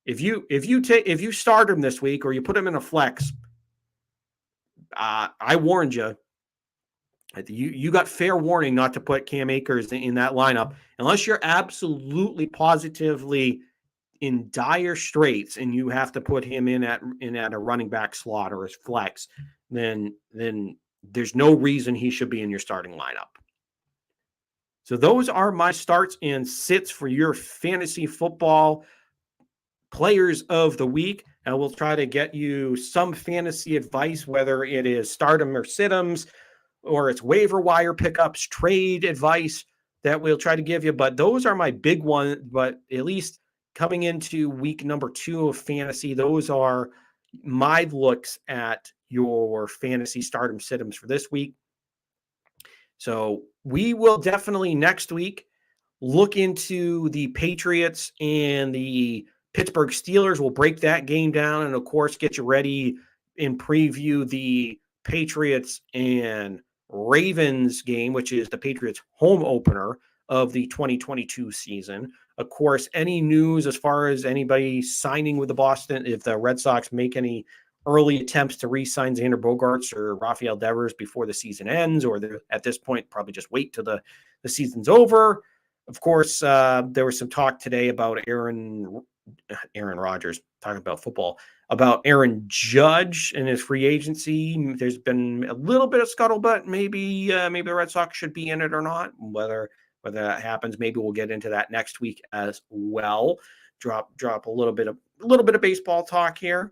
if you start him this week or you put him in a flex, I warned you. You got fair warning not to put Cam Akers in that lineup unless you're absolutely positively in dire straits and you have to put him in at a running back slot or as flex. Then there's no reason he should be in your starting lineup. So those are my starts and sits for your fantasy football players of the week. And we'll try to get you some fantasy advice, whether it is stardom or sit-ems, or it's waiver wire pickups, trade advice that we'll try to give you. But those are my big ones. But at least coming into week number 2 of fantasy, those are my looks at your fantasy stardom sit-ems for this week. So we will definitely next week look into the Patriots and the Pittsburgh Steelers. We'll break that game down and, of course, get you ready and preview the Patriots and Ravens game, which is the Patriots home opener of the 2022 season. Of course, any news as far as anybody signing with the Boston, if the Red Sox make any early attempts to re-sign Xander Bogaerts or Rafael Devers before the season ends, or at this point, probably just wait till the season's over. Of course, there was some talk today about Aaron Rodgers, talking about football, about Aaron Judge and his free agency. There's been a little bit of scuttlebutt. Maybe the Red Sox should be in it or not. Whether that happens, maybe we'll get into that next week as well. Drop a little bit of baseball talk here,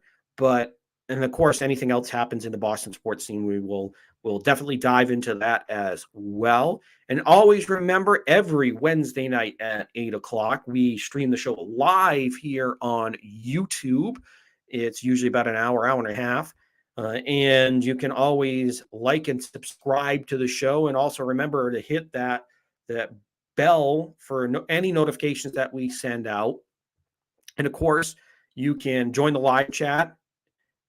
and of course, anything else happens in the Boston sports scene, we'll definitely dive into that as well. And always remember, every Wednesday night at 8:00, we stream the show live here on YouTube. It's usually about an hour and a half. And you can always like and subscribe to the show. And also remember to hit that bell for any notifications that we send out. And of course, you can join the live chat.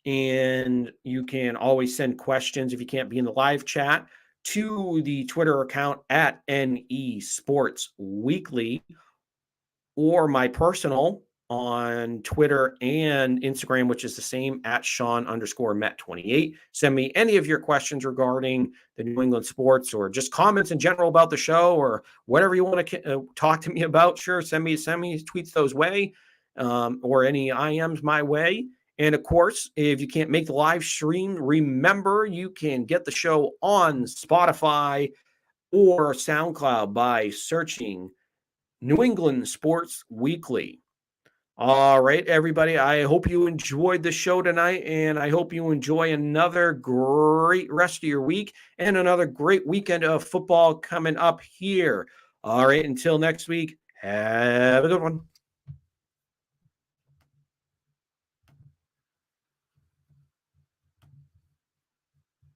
And you can always send questions if you can't be in the live chat to the Twitter account at NE Sports Weekly, or my personal on Twitter and Instagram, which is the same at Sean_Met28. Send me any of your questions regarding the New England sports or just comments in general about the show or whatever you want to talk to me about. Sure, send me tweets those way or any IMs my way. And of course, if you can't make the live stream, remember you can get the show on Spotify or SoundCloud by searching New England Sports Weekly. All right, everybody. I hope you enjoyed the show tonight, and I hope you enjoy another great rest of your week and another great weekend of football coming up here. All right, until next week, have a good one.